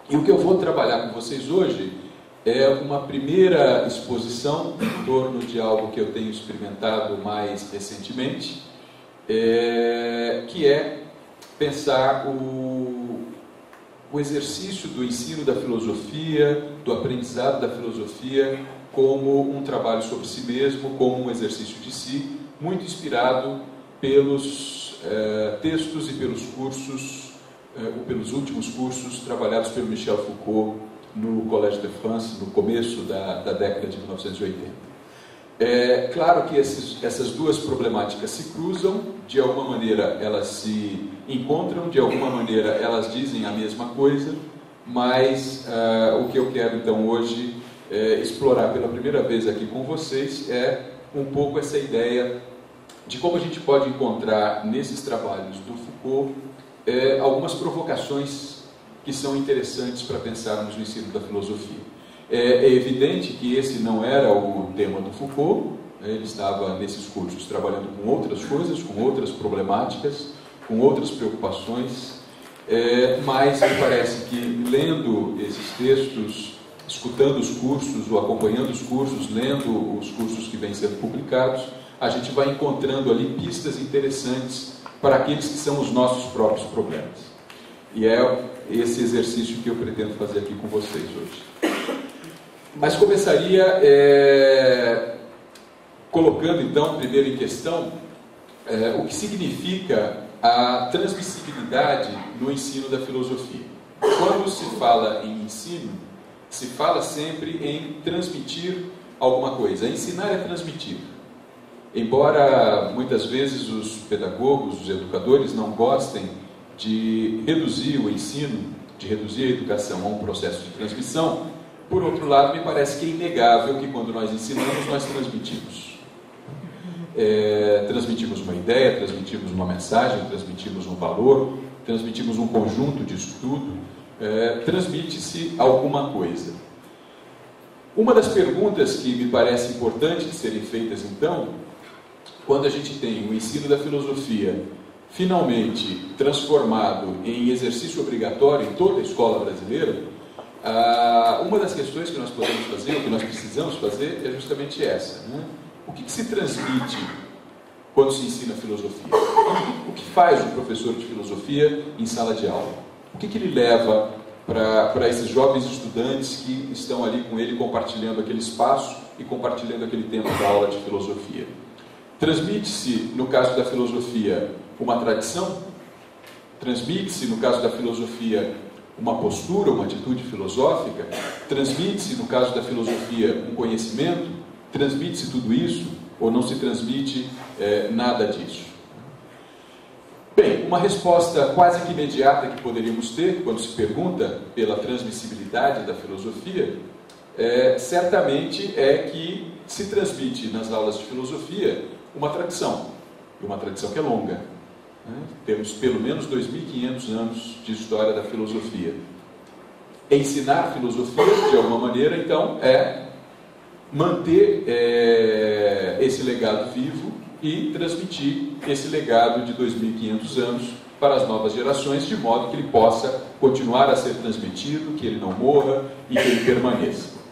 E o que eu vou trabalhar com vocês hoje é uma primeira exposição em torno de algo que eu tenho experimentado mais recentemente, que é pensar o exercício do ensino da filosofia, do aprendizado da filosofia, como um trabalho sobre si mesmo, como um exercício de si, muito inspirado pelos textos e pelos cursos, ou pelos últimos cursos trabalhados pelo Michel Foucault no Collège de France, no começo da década de 1980. É claro que essas duas problemáticas se cruzam, de alguma maneira elas se encontram, de alguma maneira elas dizem a mesma coisa, mas o que eu quero então hoje explorar pela primeira vez aqui com vocês é um pouco essa ideia de como a gente pode encontrar nesses trabalhos do Foucault algumas provocações que são interessantes para pensarmos no ensino da filosofia. É evidente que esse não era o tema do Foucault, ele estava nesses cursos trabalhando com outras coisas, com outras problemáticas, com outras preocupações, mas me parece que lendo esses textos, escutando os cursos ou acompanhando os cursos, lendo os cursos que vêm sendo publicados, a gente vai encontrando ali pistas interessantes para aqueles que são os nossos próprios problemas. E é esse exercício que eu pretendo fazer aqui com vocês hoje. Mas começaria colocando então primeiro em questão o que significa a transmissibilidade no ensino da filosofia. Quando se fala em ensino, se fala sempre em transmitir alguma coisa. Ensinar é transmitir. Embora muitas vezes os pedagogos, os educadores não gostem de reduzir o ensino, de reduzir a educação a um processo de transmissão, por outro lado, me parece que é inegável que quando nós ensinamos, nós transmitimos. Transmitimos uma ideia, transmitimos uma mensagem, transmitimos um valor, transmitimos um conjunto de estudo, transmite-se alguma coisa. Uma das perguntas que me parece importante de serem feitas, então, quando a gente tem o ensino da filosofia finalmente transformado em exercício obrigatório em toda a escola brasileira, uma das questões que nós podemos fazer, o que nós precisamos fazer, é justamente essa, né? O que se transmite quando se ensina filosofia? O que faz um professor de filosofia em sala de aula? O que ele leva para esses jovens estudantes que estão ali com ele compartilhando aquele espaço e compartilhando aquele tempo da aula de filosofia? Transmite-se, no caso da filosofia, uma tradição? Transmite-se, no caso da filosofia, uma postura, uma atitude filosófica? Transmite-se, no caso da filosofia, um conhecimento? Transmite-se tudo isso? Ou não se transmite nada disso? Bem, uma resposta quase que imediata que poderíamos ter, quando se pergunta pela transmissibilidade da filosofia, certamente é que se transmite nas aulas de filosofia uma tradição, e uma tradição que é longa. Temos pelo menos 2.500 anos de história da filosofia. Ensinar filosofia, de alguma maneira, então, é manter esse legado vivo e transmitir esse legado de 2.500 anos para as novas gerações, de modo que ele possa continuar a ser transmitido, que ele não morra e que ele permaneça.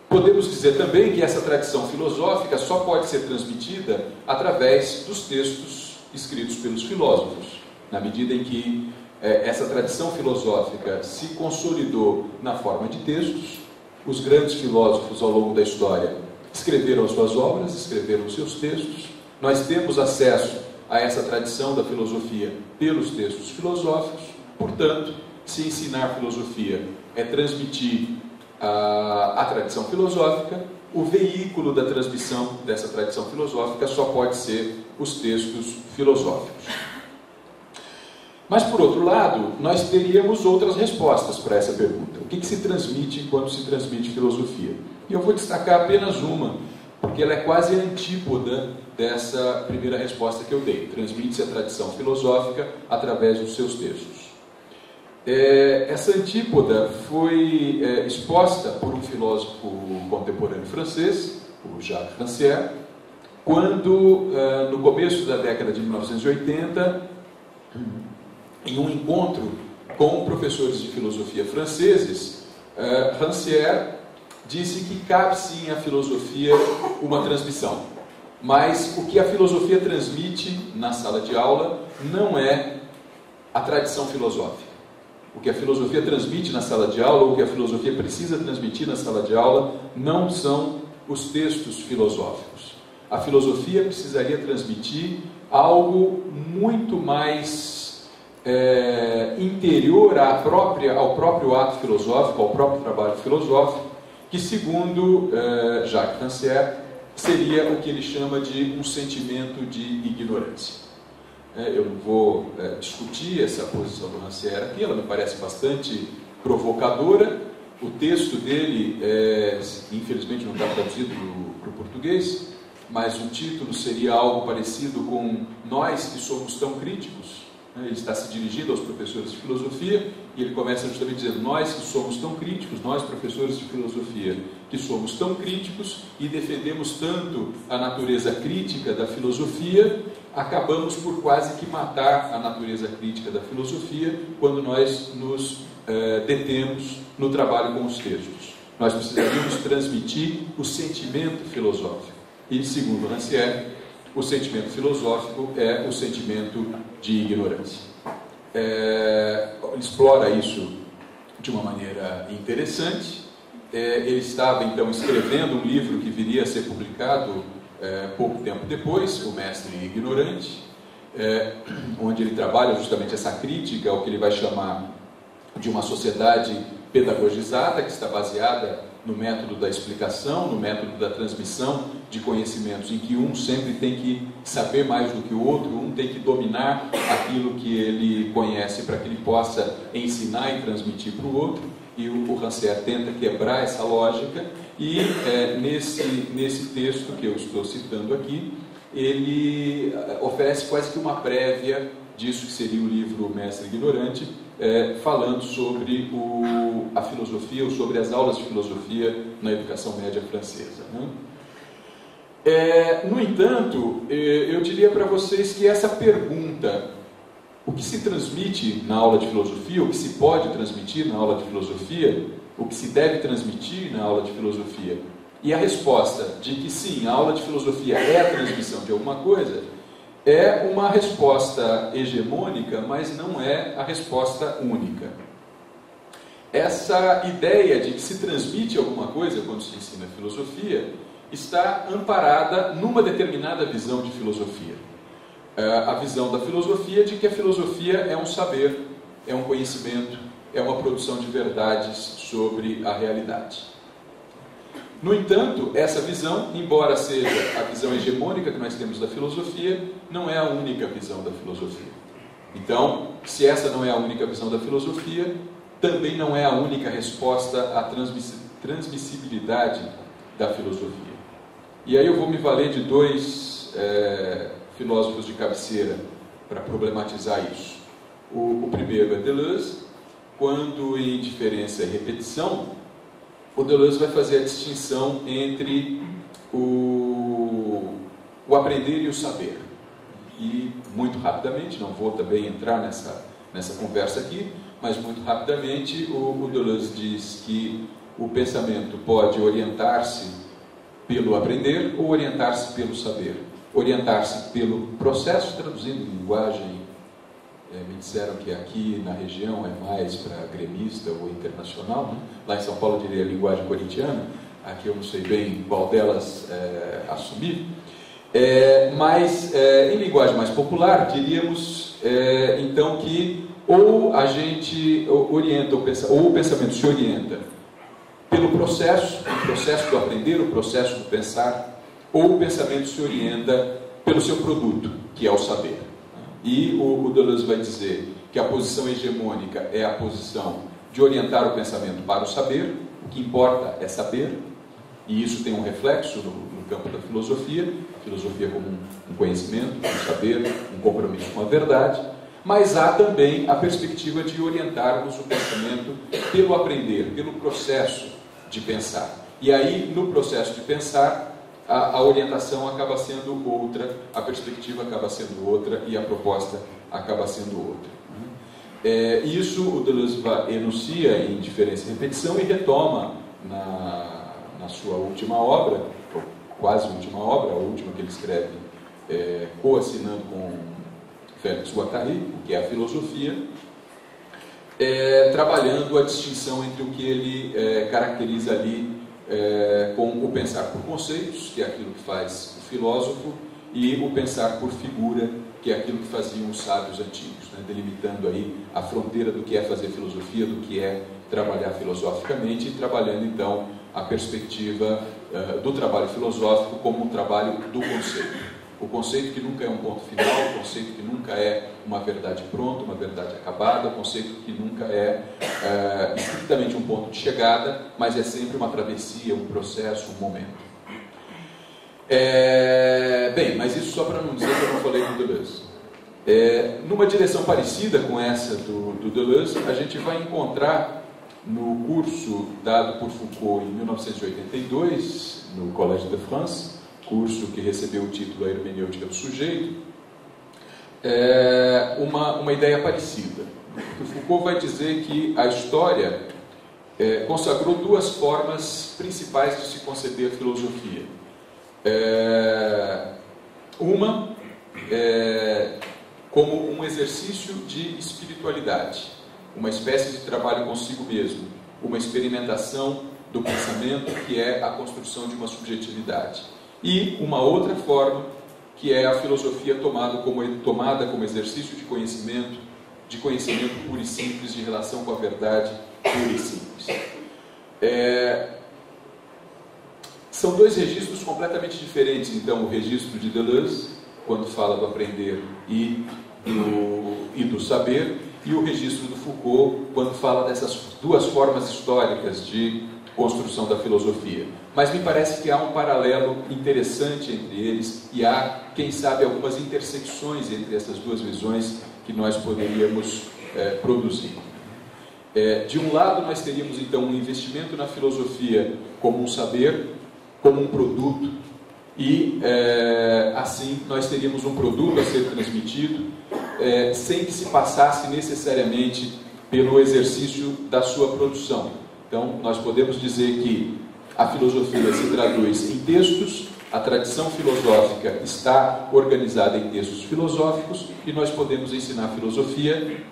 Podemos dizer também que essa tradição filosófica só pode ser transmitida através dos textos escritos pelos filósofos, na medida em que essa tradição filosófica se consolidou na forma de textos. Os grandes filósofos ao longo da história escreveram as suas obras, escreveram os seus textos. Nós temos acesso a essa tradição da filosofia pelos textos filosóficos. Portanto, se ensinar filosofia é transmitir a tradição filosófica, o veículo da transmissão dessa tradição filosófica só pode ser os textos filosóficos. Mas, por outro lado, nós teríamos outras respostas para essa pergunta. O que se transmite quando se transmite filosofia? E eu vou destacar apenas uma, porque ela é quase a antípoda dessa primeira resposta que eu dei. Transmite-se a tradição filosófica através dos seus textos. Essa antípoda foi exposta por um filósofo contemporâneo francês, o Jacques Rancière, quando, no começo da década de 1980, em um encontro com professores de filosofia franceses, Rancière disse que cabe sim à filosofia uma transmissão, mas o que a filosofia transmite na sala de aula não é a tradição filosófica. O que a filosofia transmite na sala de aula, ou o que a filosofia precisa transmitir na sala de aula, não são os textos filosóficos. A filosofia precisaria transmitir algo muito mais interior ao próprio ato filosófico, ao próprio trabalho filosófico, que, segundo Jacques Rancière, seria o que ele chama de um sentimento de ignorância. Eu não vou discutir essa posição do Rancière aqui, ela me parece bastante provocadora. O texto dele, infelizmente, não está traduzido para o português, mas o título seria algo parecido com Nós que somos tão críticos. Ele está se dirigindo aos professores de filosofia e ele começa justamente dizendo: nós que somos tão críticos, nós professores de filosofia que somos tão críticos e defendemos tanto a natureza crítica da filosofia, acabamos por quase que matar a natureza crítica da filosofia quando nós nos detemos no trabalho com os textos. Nós precisaríamos transmitir o sentimento filosófico. E, segundo Rancière, o sentimento filosófico é o sentimento de ignorância. Ele explora isso de uma maneira interessante. Ele estava, então, escrevendo um livro que viria a ser publicado pouco tempo depois, O Mestre Ignorante, onde ele trabalha justamente essa crítica ao que ele vai chamar de uma sociedade pedagogizada, que está baseada no método da explicação, no método da transmissão de conhecimentos, em que um sempre tem que saber mais do que o outro, um tem que dominar aquilo que ele conhece para que ele possa ensinar e transmitir para o outro, e o Rancière tenta quebrar essa lógica, e nesse texto que eu estou citando aqui, ele oferece quase que uma prévia disso que seria o livro Mestre Ignorante, falando sobre a filosofia, ou sobre as aulas de filosofia na educação média francesa. No entanto, eu diria para vocês que essa pergunta, o que se transmite na aula de filosofia, o que se pode transmitir na aula de filosofia, o que se deve transmitir na aula de filosofia, e a resposta de que sim, a aula de filosofia é a transmissão de alguma coisa, é uma resposta hegemônica, mas não é a resposta única. Essa ideia de que se transmite alguma coisa quando se ensina filosofia está amparada numa determinada visão de filosofia. A visão da filosofia de que a filosofia é um saber, é um conhecimento, é uma produção de verdades sobre a realidade. No entanto, essa visão, embora seja a visão hegemônica que nós temos da filosofia, não é a única visão da filosofia. Então, se essa não é a única visão da filosofia, também não é a única resposta à transmissibilidade da filosofia. E aí eu vou me valer de dois filósofos de cabeceira para problematizar isso. O primeiro é Deleuze. Quando em Diferença e Repetição, o Deleuze vai fazer a distinção entre o aprender e o saber. E, muito rapidamente, não vou também entrar nessa conversa aqui, mas muito rapidamente o Deleuze diz que o pensamento pode orientar-se pelo aprender ou orientar-se pelo saber. Orientar-se pelo processo, traduzindo em linguagem, me disseram que aqui na região é mais para gremista ou internacional, né? Lá em São Paulo eu diria linguagem corintiana, aqui eu não sei bem qual delas assumir, mas em linguagem mais popular diríamos então que ou a gente orienta ou o pensamento se orienta pelo processo, o processo do aprender, o processo do pensar, ou o pensamento se orienta pelo seu produto, que é o saber. E o Deleuze vai dizer que a posição hegemônica é a posição de orientar o pensamento para o saber, o que importa é saber, e isso tem um reflexo no campo da filosofia, a filosofia como um conhecimento, um saber, um compromisso com a verdade, mas há também a perspectiva de orientarmos o pensamento pelo aprender, pelo processo de pensar. E aí, no processo de pensar, a orientação acaba sendo outra, a perspectiva acaba sendo outra e a proposta acaba sendo outra. Isso o Deleuze enuncia em Diferença e Repetição e retoma na sua última obra, ou quase última obra, a última que ele escreve coassinando com Félix Guattari, que é a filosofia, trabalhando a distinção entre o que ele caracteriza ali com o pensar por conceitos, que é aquilo que faz o filósofo, e o pensar por figura, que é aquilo que faziam os sábios antigos, né? Delimitando aí a fronteira do que é fazer filosofia, do que é trabalhar filosoficamente, e trabalhando então a perspectiva do trabalho filosófico como um trabalho do conceito. O conceito que nunca é um ponto final, o conceito que nunca é uma verdade pronta, uma verdade acabada, o conceito que nunca é estritamente um ponto de chegada, mas é sempre uma travessia, um processo, um momento. Bem, mas isso só para não dizer que eu não falei do Deleuze. Numa direção parecida com essa do Deleuze, a gente vai encontrar no curso dado por Foucault em 1982, no Collège de France, curso que recebeu o título A Hermenêutica do Sujeito, uma ideia parecida. O Foucault vai dizer que a história consagrou duas formas principais de se conceber a filosofia. Uma como um exercício de espiritualidade, uma espécie de trabalho consigo mesmo, uma experimentação do pensamento que é a construção de uma subjetividade. E uma outra forma, que é a filosofia tomada como exercício de conhecimento puro e simples, de relação com a verdade pura e simples. São dois registros completamente diferentes, então, o registro de Deleuze, quando fala do aprender e do saber, e o registro do Foucault, quando fala dessas duas formas históricas de construção da filosofia. Mas me parece que há um paralelo interessante entre eles e há, quem sabe, algumas intersecções entre essas duas visões que nós poderíamos produzir. De um lado, nós teríamos então um investimento na filosofia como um saber, como um produto, e assim nós teríamos um produto a ser transmitido sem que se passasse necessariamente pelo exercício da sua produção. Então, nós podemos dizer que a filosofia se traduz em textos, a tradição filosófica está organizada em textos filosóficos, e nós podemos ensinar filosofia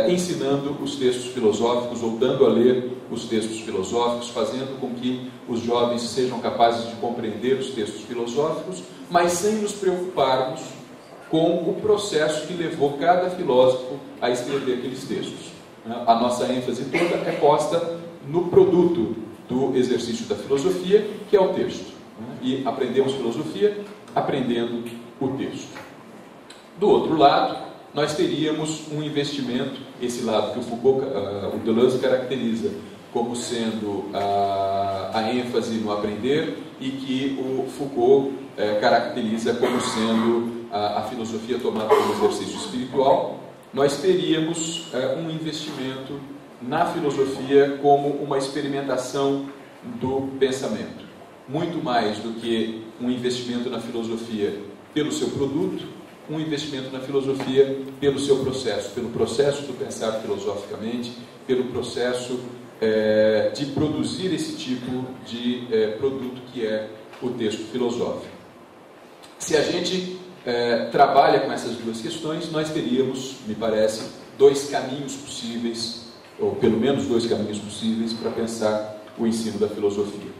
ensinando os textos filosóficos, ou dando a ler os textos filosóficos, fazendo com que os jovens sejam capazes de compreender os textos filosóficos, mas sem nos preocuparmos com o processo que levou cada filósofo a escrever aqueles textos. A nossa ênfase toda é posta no produto do exercício da filosofia, que é o texto. E aprendemos filosofia aprendendo o texto. Do outro lado, nós teríamos um investimento, esse lado que o Deleuze caracteriza como sendo a ênfase no aprender, e que o Foucault caracteriza como sendo a filosofia tomada como exercício espiritual. Nós teríamos um investimento na filosofia como uma experimentação do pensamento, muito mais do que um investimento na filosofia pelo seu produto, um investimento na filosofia pelo seu processo, pelo processo do pensar filosoficamente, pelo processo de produzir esse tipo de produto que é o texto filosófico. Se a gente trabalha com essas duas questões, nós teríamos, me parece, dois caminhos possíveis, ou pelo menos dois caminhos possíveis, para pensar o ensino da filosofia.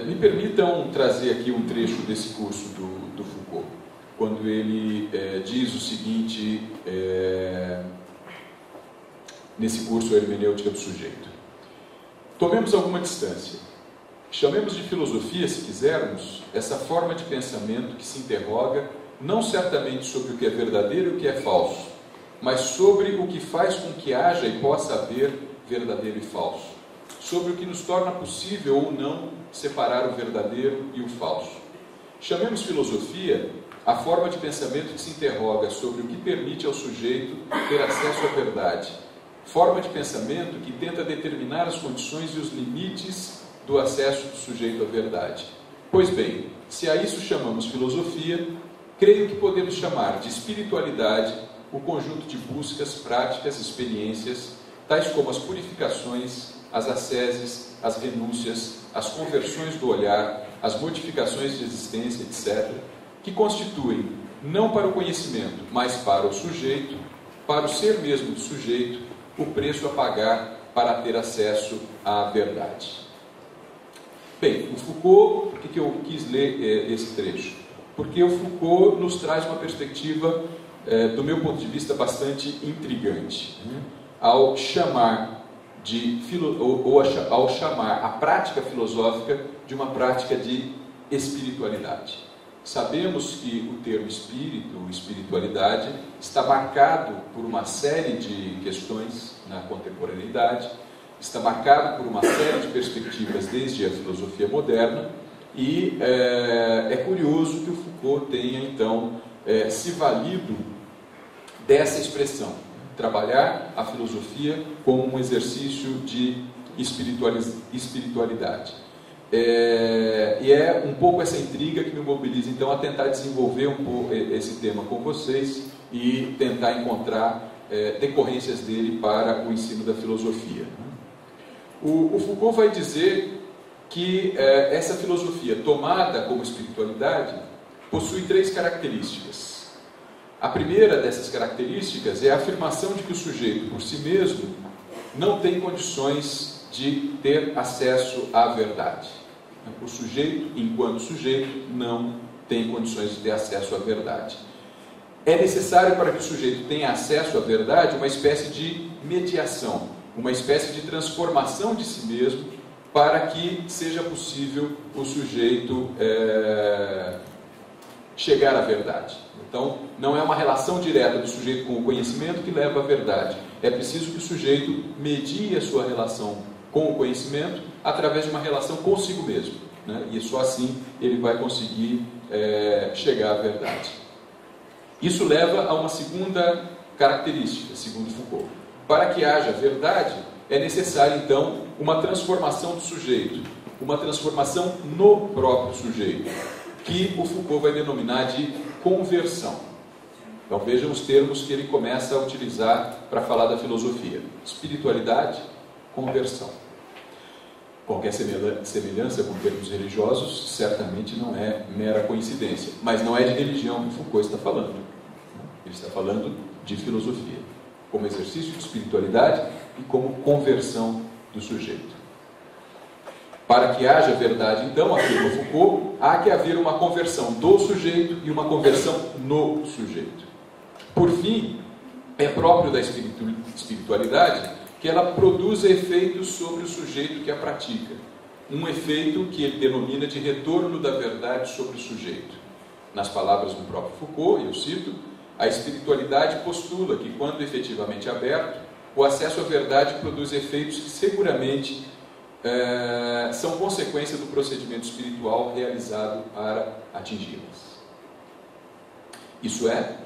Me permitam trazer aqui um trecho desse curso do Foucault, quando ele diz o seguinte, nesse curso A Hermenêutica do Sujeito: tomemos alguma distância. Chamemos de filosofia, se quisermos, essa forma de pensamento que se interroga não certamente sobre o que é verdadeiro e o que é falso, mas sobre o que faz com que haja e possa haver verdadeiro e falso, sobre o que nos torna possível ou não separar o verdadeiro e o falso. Chamemos filosofia a forma de pensamento que se interroga sobre o que permite ao sujeito ter acesso à verdade, forma de pensamento que tenta determinar as condições e os limites do acesso do sujeito à verdade. Pois bem, se a isso chamamos filosofia, creio que podemos chamar de espiritualidade o conjunto de buscas, práticas, experiências, tais como as purificações, as asceses, as renúncias, as conversões do olhar, as modificações de existência, etc., que constituem, não para o conhecimento, mas para o sujeito, para o ser mesmo do sujeito, o preço a pagar para ter acesso à verdade. Bem, o Foucault, por que eu quis ler esse trecho? Porque o Foucault nos traz uma perspectiva, do meu ponto de vista, bastante intrigante, ao chamar ao chamar a prática filosófica de uma prática de espiritualidade. Sabemos que o termo espírito, espiritualidade, está marcado por uma série de questões na contemporaneidade, está marcado por uma série de perspectivas desde a filosofia moderna, e é curioso que o Foucault tenha, então, se valido dessa expressão, trabalhar a filosofia como um exercício de espiritualidade. E é um pouco essa intriga que me mobiliza, então, a tentar desenvolver um pouco esse tema com vocês e tentar encontrar decorrências dele para o ensino da filosofia. O Foucault vai dizer que essa filosofia tomada como espiritualidade possui 3 características. A primeira dessas características é a afirmação de que o sujeito, por si mesmo, não tem condições de ter acesso à verdade. O sujeito, enquanto sujeito, não tem condições de ter acesso à verdade. É necessário, para que o sujeito tenha acesso à verdade, uma espécie de mediação, uma espécie de transformação de si mesmo, para que seja possível o sujeito chegar à verdade. Então, não é uma relação direta do sujeito com o conhecimento que leva à verdade. É preciso que o sujeito medie a sua relação com o conhecimento através de uma relação consigo mesmo, né? E só assim ele vai conseguir chegar à verdade. Isso leva a uma segunda característica, segundo Foucault. Para que haja verdade, é necessário, então, uma transformação do sujeito, uma transformação no próprio sujeito, que o Foucault vai denominar de conversão. Então vejam os termos que ele começa a utilizar para falar da filosofia: espiritualidade, conversão. Qualquer semelhança com termos religiosos certamente não é mera coincidência, mas não é de religião que Foucault está falando. Ele está falando de filosofia, como exercício de espiritualidade e como conversão do sujeito. Para que haja verdade, então, afirma Foucault, há que haver uma conversão do sujeito e uma conversão no sujeito. Por fim, é próprio da espiritualidade que ela produza efeitos sobre o sujeito que a pratica. Um efeito que ele denomina de retorno da verdade sobre o sujeito. Nas palavras do próprio Foucault, eu cito, a espiritualidade postula que, quando efetivamente aberto, o acesso à verdade produz efeitos que seguramente são consequência do procedimento espiritual realizado para atingi-las. Isso é,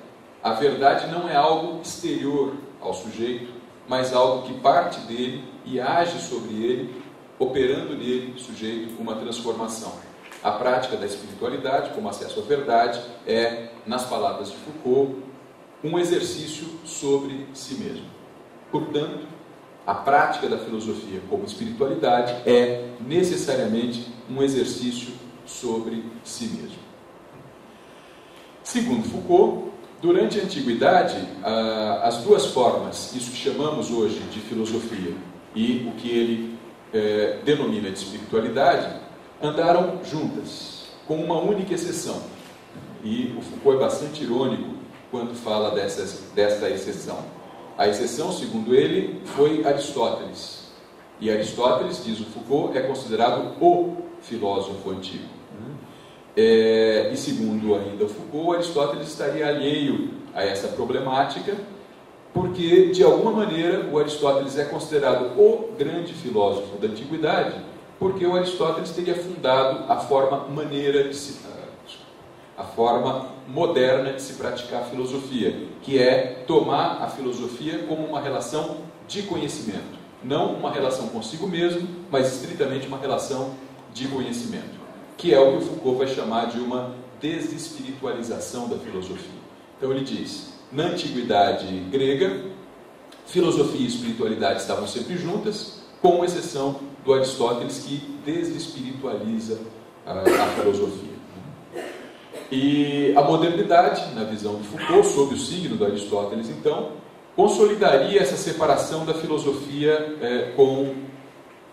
a verdade não é algo exterior ao sujeito, mas algo que parte dele e age sobre ele, operando nele, sujeito, uma transformação. A prática da espiritualidade, como acesso à verdade, é, nas palavras de Foucault, um exercício sobre si mesmo. Portanto, a prática da filosofia como espiritualidade é necessariamente um exercício sobre si mesmo. Segundo Foucault, durante a antiguidade, as duas formas, isso que chamamos hoje de filosofia e o que ele denomina de espiritualidade, andaram juntas, com uma única exceção. E o Foucault é bastante irônico quando fala desta exceção. A exceção, segundo ele, foi Aristóteles. E Aristóteles, diz o Foucault, é considerado o filósofo antigo. E segundo ainda o Foucault, Aristóteles estaria alheio a essa problemática, porque, de alguma maneira, o Aristóteles é considerado o grande filósofo da antiguidade, porque o Aristóteles teria fundado a forma moderna de se praticar a filosofia, que é tomar a filosofia como uma relação de conhecimento, não uma relação consigo mesmo, mas estritamente uma relação de conhecimento, que é o que o Foucault vai chamar de uma desespiritualização da filosofia. Então ele diz, na antiguidade grega, filosofia e espiritualidade estavam sempre juntas, com exceção do Aristóteles, que desespiritualiza a filosofia. E a modernidade, na visão de Foucault, sob o signo do Aristóteles, então, consolidaria essa separação da filosofia com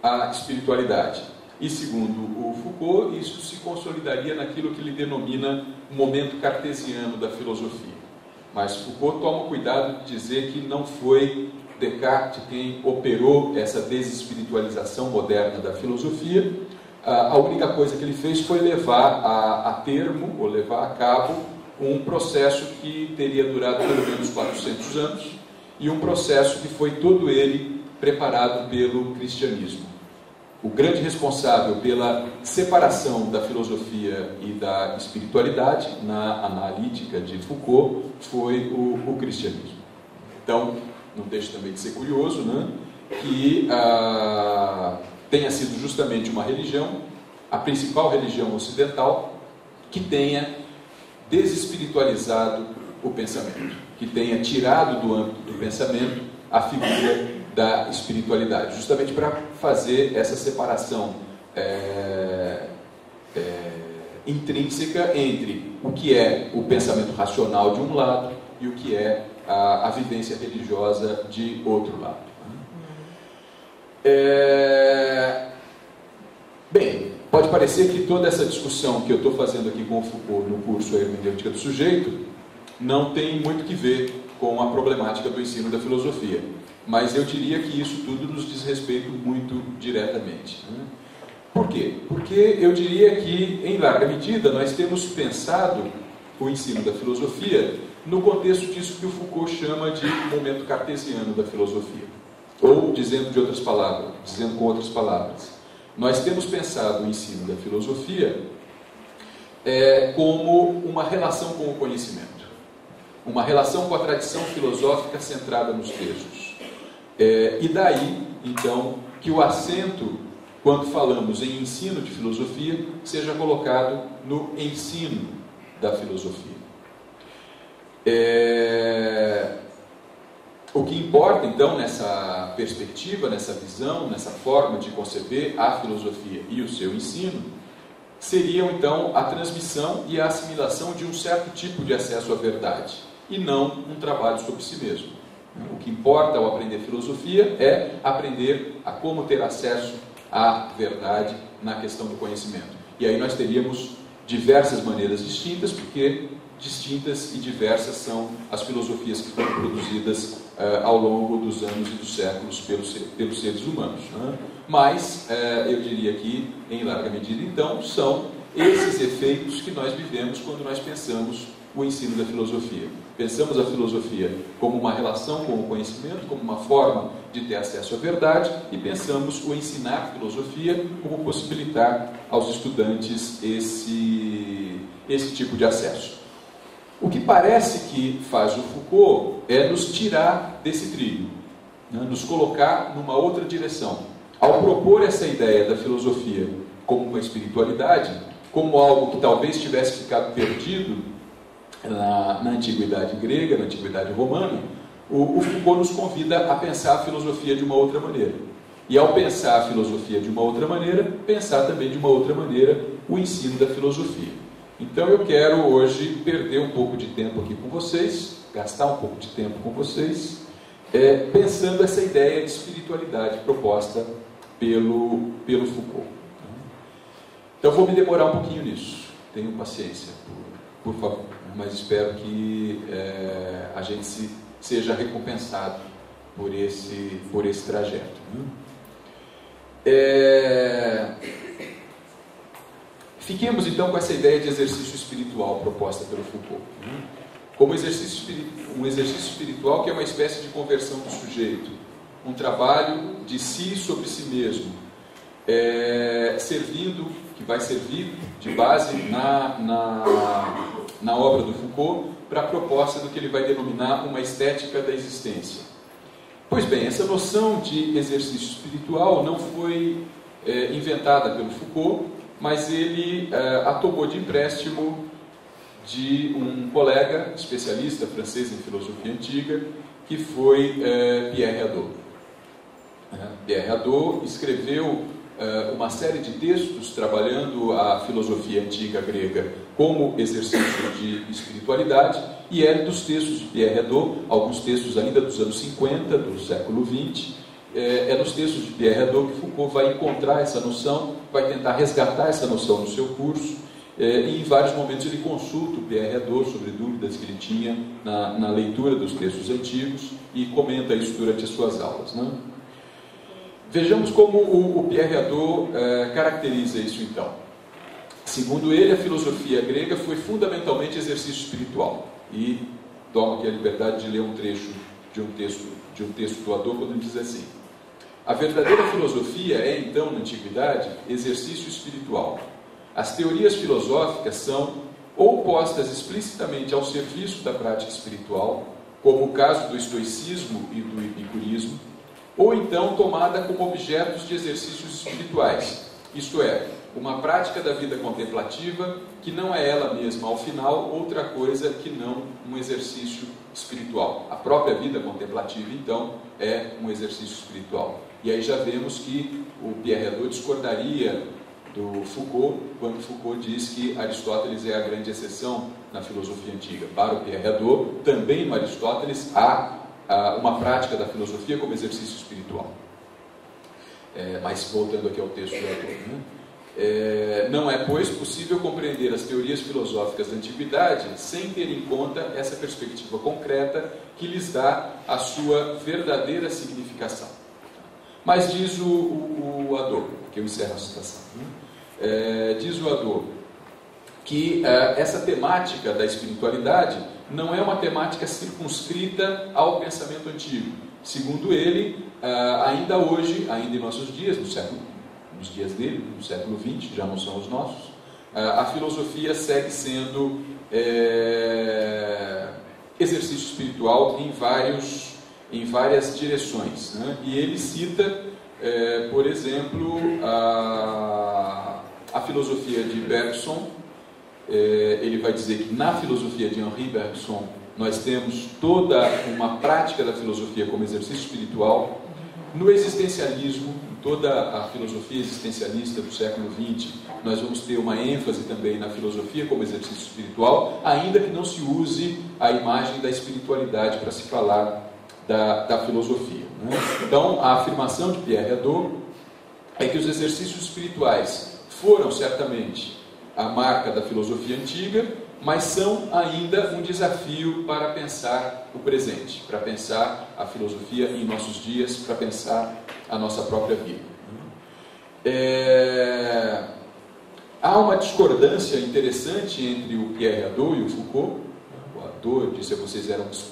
a espiritualidade. E, segundo o Foucault, isso se consolidaria naquilo que ele denomina o momento cartesiano da filosofia. Mas Foucault toma cuidado de dizer que não foi Descartes quem operou essa desespiritualização moderna da filosofia. A única coisa que ele fez foi levar a termo, ou levar a cabo, um processo que teria durado pelo menos 400 anos, e um processo que foi todo ele preparado pelo cristianismo. O grande responsável pela separação da filosofia e da espiritualidade na analítica de Foucault foi o cristianismo. Então, não deixa também de ser curioso, né, que tenha sido justamente uma religião, a principal religião ocidental, que tenha desespiritualizado o pensamento, que tenha tirado do âmbito do pensamento a figura da espiritualidade, justamente para fazer essa separação intrínseca entre o que é o pensamento racional de um lado e o que é a vivência religiosa de outro lado. Bem, pode parecer que toda essa discussão que eu estou fazendo aqui com o Foucault no curso A Hermenêutica do Sujeito não tem muito que ver com a problemática do ensino da filosofia, mas eu diria que isso tudo nos diz respeito muito diretamente. Por quê? Porque eu diria que, em larga medida, nós temos pensado o ensino da filosofia no contexto disso que o Foucault chama de momento cartesiano da filosofia. Ou, dizendo com outras palavras, nós temos pensado o ensino da filosofia como uma relação com o conhecimento, uma relação com a tradição filosófica centrada nos textos. E daí, então, que o acento, quando falamos em ensino de filosofia, seja colocado no ensino da filosofia. O que importa, então, nessa perspectiva, nessa visão, nessa forma de conceber a filosofia e o seu ensino, seriam, então, a transmissão e a assimilação de um certo tipo de acesso à verdade, e não um trabalho sobre si mesmo. O que importa ao aprender filosofia é aprender a como ter acesso à verdade na questão do conhecimento. E aí nós teríamos diversas maneiras distintas, porque distintas e diversas são as filosofias que foram produzidas ao longo dos anos e dos séculos pelos seres humanos. Mas, eu diria que, em larga medida, então, são esses efeitos que nós vivemos quando nós pensamos o ensino da filosofia. Pensamos a filosofia como uma relação com o conhecimento, como uma forma de ter acesso à verdade, e pensamos o ensinar filosofia como possibilitar aos estudantes esse tipo de acesso. O que parece que faz o Foucault é nos tirar desse trilho, nos colocar numa outra direção. Ao propor essa ideia da filosofia como uma espiritualidade, como algo que talvez tivesse ficado perdido na antiguidade grega, na antiguidade romana, o Foucault nos convida a pensar a filosofia de uma outra maneira. E ao pensar a filosofia de uma outra maneira, pensar também de uma outra maneira o ensino da filosofia. Então eu quero hoje perder um pouco de tempo aqui com vocês, gastar um pouco de tempo com vocês, pensando essa ideia de espiritualidade proposta pelo Foucault. Então vou me demorar um pouquinho nisso, tenham paciência, por favor, mas espero que a gente seja recompensado por esse trajeto. Fiquemos então com essa ideia de exercício espiritual proposta pelo Foucault. Como um exercício espiritual que é uma espécie de conversão do sujeito, um trabalho de si sobre si mesmo, que vai servir de base na obra do Foucault para a proposta do que ele vai denominar uma estética da existência. Pois bem, essa noção de exercício espiritual não foi inventada pelo Foucault, mas ele a tomou de empréstimo de um colega especialista francês em filosofia antiga, que foi Pierre Hadot. Pierre Hadot escreveu uma série de textos trabalhando a filosofia antiga grega como exercício de espiritualidade, e é dos textos de Pierre Hadot, alguns textos ainda dos anos 50, do século XX, é nos textos de Pierre Hadot que Foucault vai encontrar essa noção, vai tentar resgatar essa noção no seu curso, e em vários momentos ele consulta o Pierre Hadot sobre dúvidas que ele tinha na leitura dos textos antigos e comenta isso durante as suas aulas, né? Vejamos como o Pierre Hadot caracteriza isso então. Segundo ele, a filosofia grega foi fundamentalmente exercício espiritual. E tomo aqui a liberdade de ler um trecho de um texto do Hadot, quando ele diz assim: a verdadeira filosofia é, então, na antiguidade, exercício espiritual. As teorias filosóficas são ou postas explicitamente ao serviço da prática espiritual, como o caso do estoicismo e do epicurismo, ou então tomada como objetos de exercícios espirituais, isto é, uma prática da vida contemplativa que não é ela mesma, ao final, outra coisa que não um exercício espiritual. A própria vida contemplativa, então, é um exercício espiritual. E aí já vemos que o Pierre Hadot discordaria do Foucault, quando Foucault diz que Aristóteles é a grande exceção na filosofia antiga. Para o Pierre Hadot, também no Aristóteles há uma prática da filosofia como exercício espiritual. Mas voltando aqui ao texto do autor, né? Não é, pois, possível compreender as teorias filosóficas da antiguidade sem ter em conta essa perspectiva concreta que lhes dá a sua verdadeira significação. Mas diz o Hadot, que eu encerro a citação, né? Diz o Hadot que essa temática da espiritualidade não é uma temática circunscrita ao pensamento antigo. Segundo ele, ainda hoje, ainda em nossos dias, nos dias dele, no século XX, já não são os nossos, a filosofia segue sendo exercício espiritual em várias direções, né? E ele cita, por exemplo, a filosofia de Bergson. Ele vai dizer que na filosofia de Henri Bergson nós temos toda uma prática da filosofia como exercício espiritual. No existencialismo, em toda a filosofia existencialista do século XX, nós vamos ter uma ênfase também na filosofia como exercício espiritual, ainda que não se use a imagem da espiritualidade para se falar da filosofia, né? Então, a afirmação de Pierre Hadot é que os exercícios espirituais foram certamente a marca da filosofia antiga, mas são ainda um desafio para pensar o presente, para pensar a filosofia em nossos dias, para pensar a nossa própria vida. Há uma discordância interessante entre o Pierre Hadot e o Foucault. O Hadot, disse a vocês,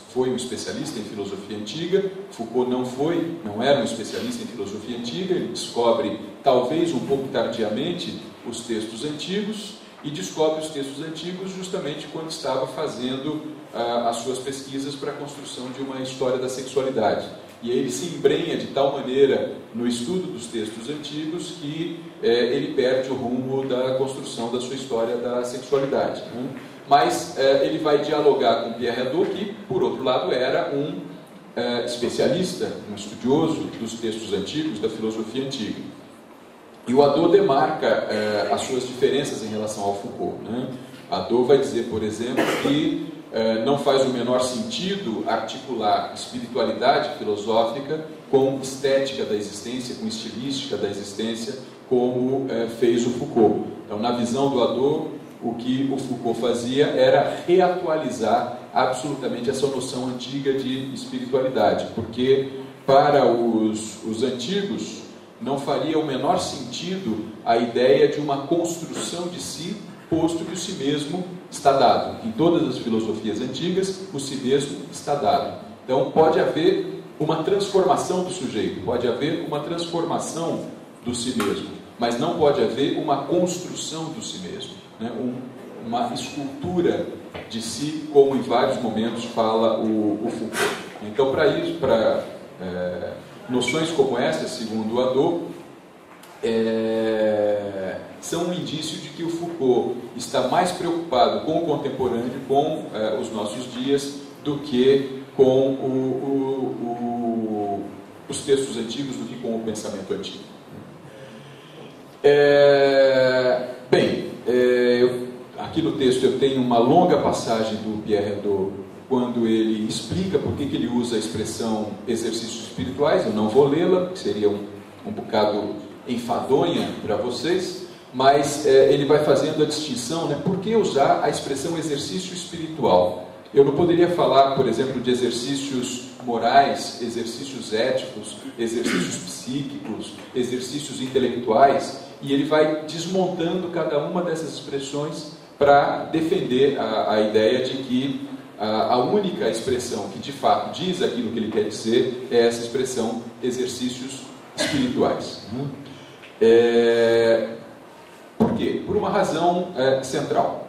foi um especialista em filosofia antiga. Foucault não era um especialista em filosofia antiga. Ele descobre, talvez um pouco tardiamente, os textos antigos, e descobre os textos antigos justamente quando estava fazendo as suas pesquisas para a construção de uma história da sexualidade. E aí ele se embrenha de tal maneira no estudo dos textos antigos que ele perde o rumo da construção da sua história da sexualidade, né? Mas ele vai dialogar com Pierre Hadot, que, por outro lado, era um especialista, um estudioso dos textos antigos, da filosofia antiga. E o Hadot demarca as suas diferenças em relação ao Foucault, né? Hadot vai dizer, por exemplo, que não faz o menor sentido articular espiritualidade filosófica com estética da existência, com estilística da existência, como fez o Foucault. Então, na visão do Hadot, o que o Foucault fazia era reatualizar absolutamente essa noção antiga de espiritualidade, porque para os antigos não faria o menor sentido a ideia de uma construção de si, posto que o si mesmo está dado. Em todas as filosofias antigas, o si mesmo está dado. Então, pode haver uma transformação do sujeito, pode haver uma transformação do si mesmo, mas não pode haver uma construção do si mesmo, né? Uma escultura de si, como em vários momentos fala o Foucault. Então, para isso, noções como essa, segundo o Hadot, são um indício de que o Foucault está mais preocupado com o contemporâneo, com os nossos dias, do que com os textos antigos, do que com o pensamento antigo. Aqui no texto eu tenho uma longa passagem do Pierre Hadot, quando ele explica por que ele usa a expressão exercícios espirituais. Eu não vou lê-la, porque seria um bocado enfadonha para vocês, mas ele vai fazendo a distinção, né? Por que usar a expressão exercício espiritual? Eu não poderia falar, por exemplo, de exercícios morais, exercícios éticos, exercícios psíquicos, exercícios intelectuais, e ele vai desmontando cada uma dessas expressões para defender a ideia de que a única expressão que de fato diz aquilo que ele quer dizer é essa expressão exercícios espirituais. Por quê? Por uma razão central.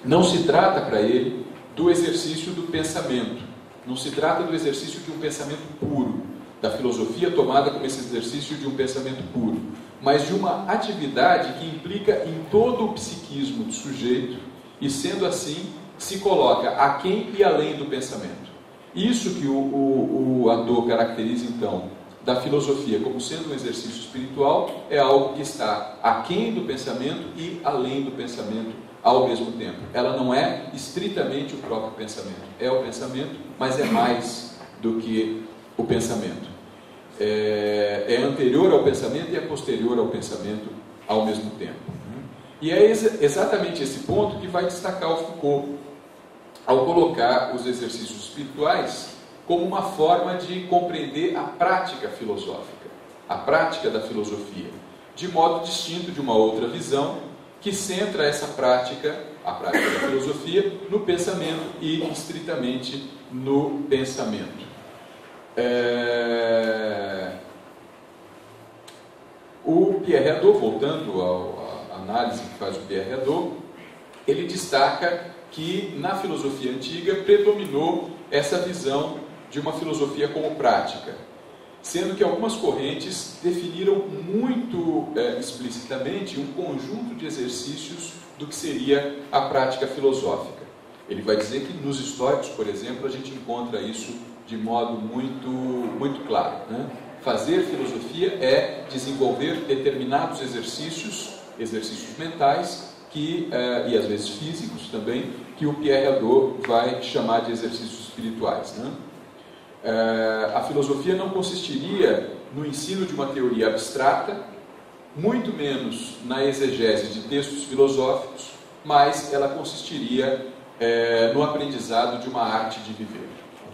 Não se trata para ele do exercício do pensamento, não se trata do exercício de um pensamento puro, da filosofia tomada como esse exercício de um pensamento puro, mas de uma atividade que implica em todo o psiquismo do sujeito e, sendo assim, se coloca aquém e além do pensamento. Isso que o Hadot caracteriza, então, da filosofia como sendo um exercício espiritual, é algo que está aquém do pensamento e além do pensamento ao mesmo tempo. Ela não é estritamente o próprio pensamento. É o pensamento, mas é mais do que o pensamento. É anterior ao pensamento e é posterior ao pensamento ao mesmo tempo. E é exatamente esse ponto que vai destacar o Foucault ao colocar os exercícios espirituais como uma forma de compreender a prática filosófica, a prática da filosofia, de modo distinto de uma outra visão que centra essa prática, a prática da filosofia, no pensamento e estritamente no pensamento. O Pierre Hadot, voltando à análise que faz o Pierre Hadot, ele destaca que na filosofia antiga predominou essa visão de uma filosofia como prática, sendo que algumas correntes definiram muito explicitamente um conjunto de exercícios do que seria a prática filosófica. Ele vai dizer que nos históricos, por exemplo, a gente encontra isso de modo muito claro, né? Fazer filosofia é desenvolver determinados exercícios mentais e às vezes físicos também, que o Pierre Hadot vai chamar de exercícios espirituais, né? A filosofia não consistiria no ensino de uma teoria abstrata, muito menos na exegese de textos filosóficos, mas ela consistiria no aprendizado de uma arte de viver.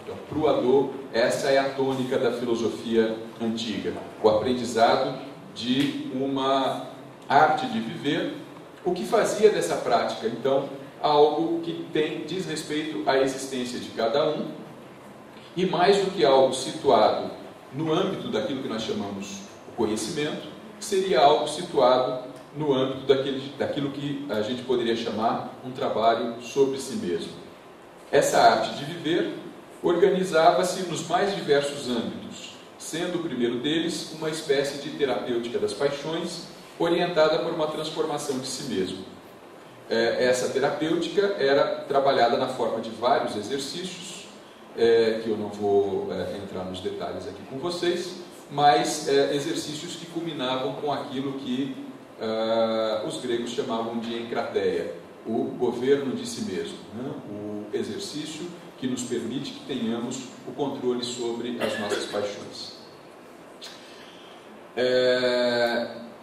Então, para o Hadot, essa é a tônica da filosofia antiga, o aprendizado de uma arte de viver, o que fazia dessa prática, então, algo que diz respeito à existência de cada um, e mais do que algo situado no âmbito daquilo que nós chamamos o conhecimento, seria algo situado no âmbito daquilo que a gente poderia chamar um trabalho sobre si mesmo. Essa arte de viver organizava-se nos mais diversos âmbitos, sendo o primeiro deles uma espécie de terapêutica das paixões, orientada por uma transformação de si mesmo. Essa terapêutica era trabalhada na forma de vários exercícios, que eu não vou entrar nos detalhes aqui com vocês, mas exercícios que culminavam com aquilo que os gregos chamavam de encrateia, o governo de si mesmo, né? O exercício que nos permite que tenhamos o controle sobre as nossas paixões.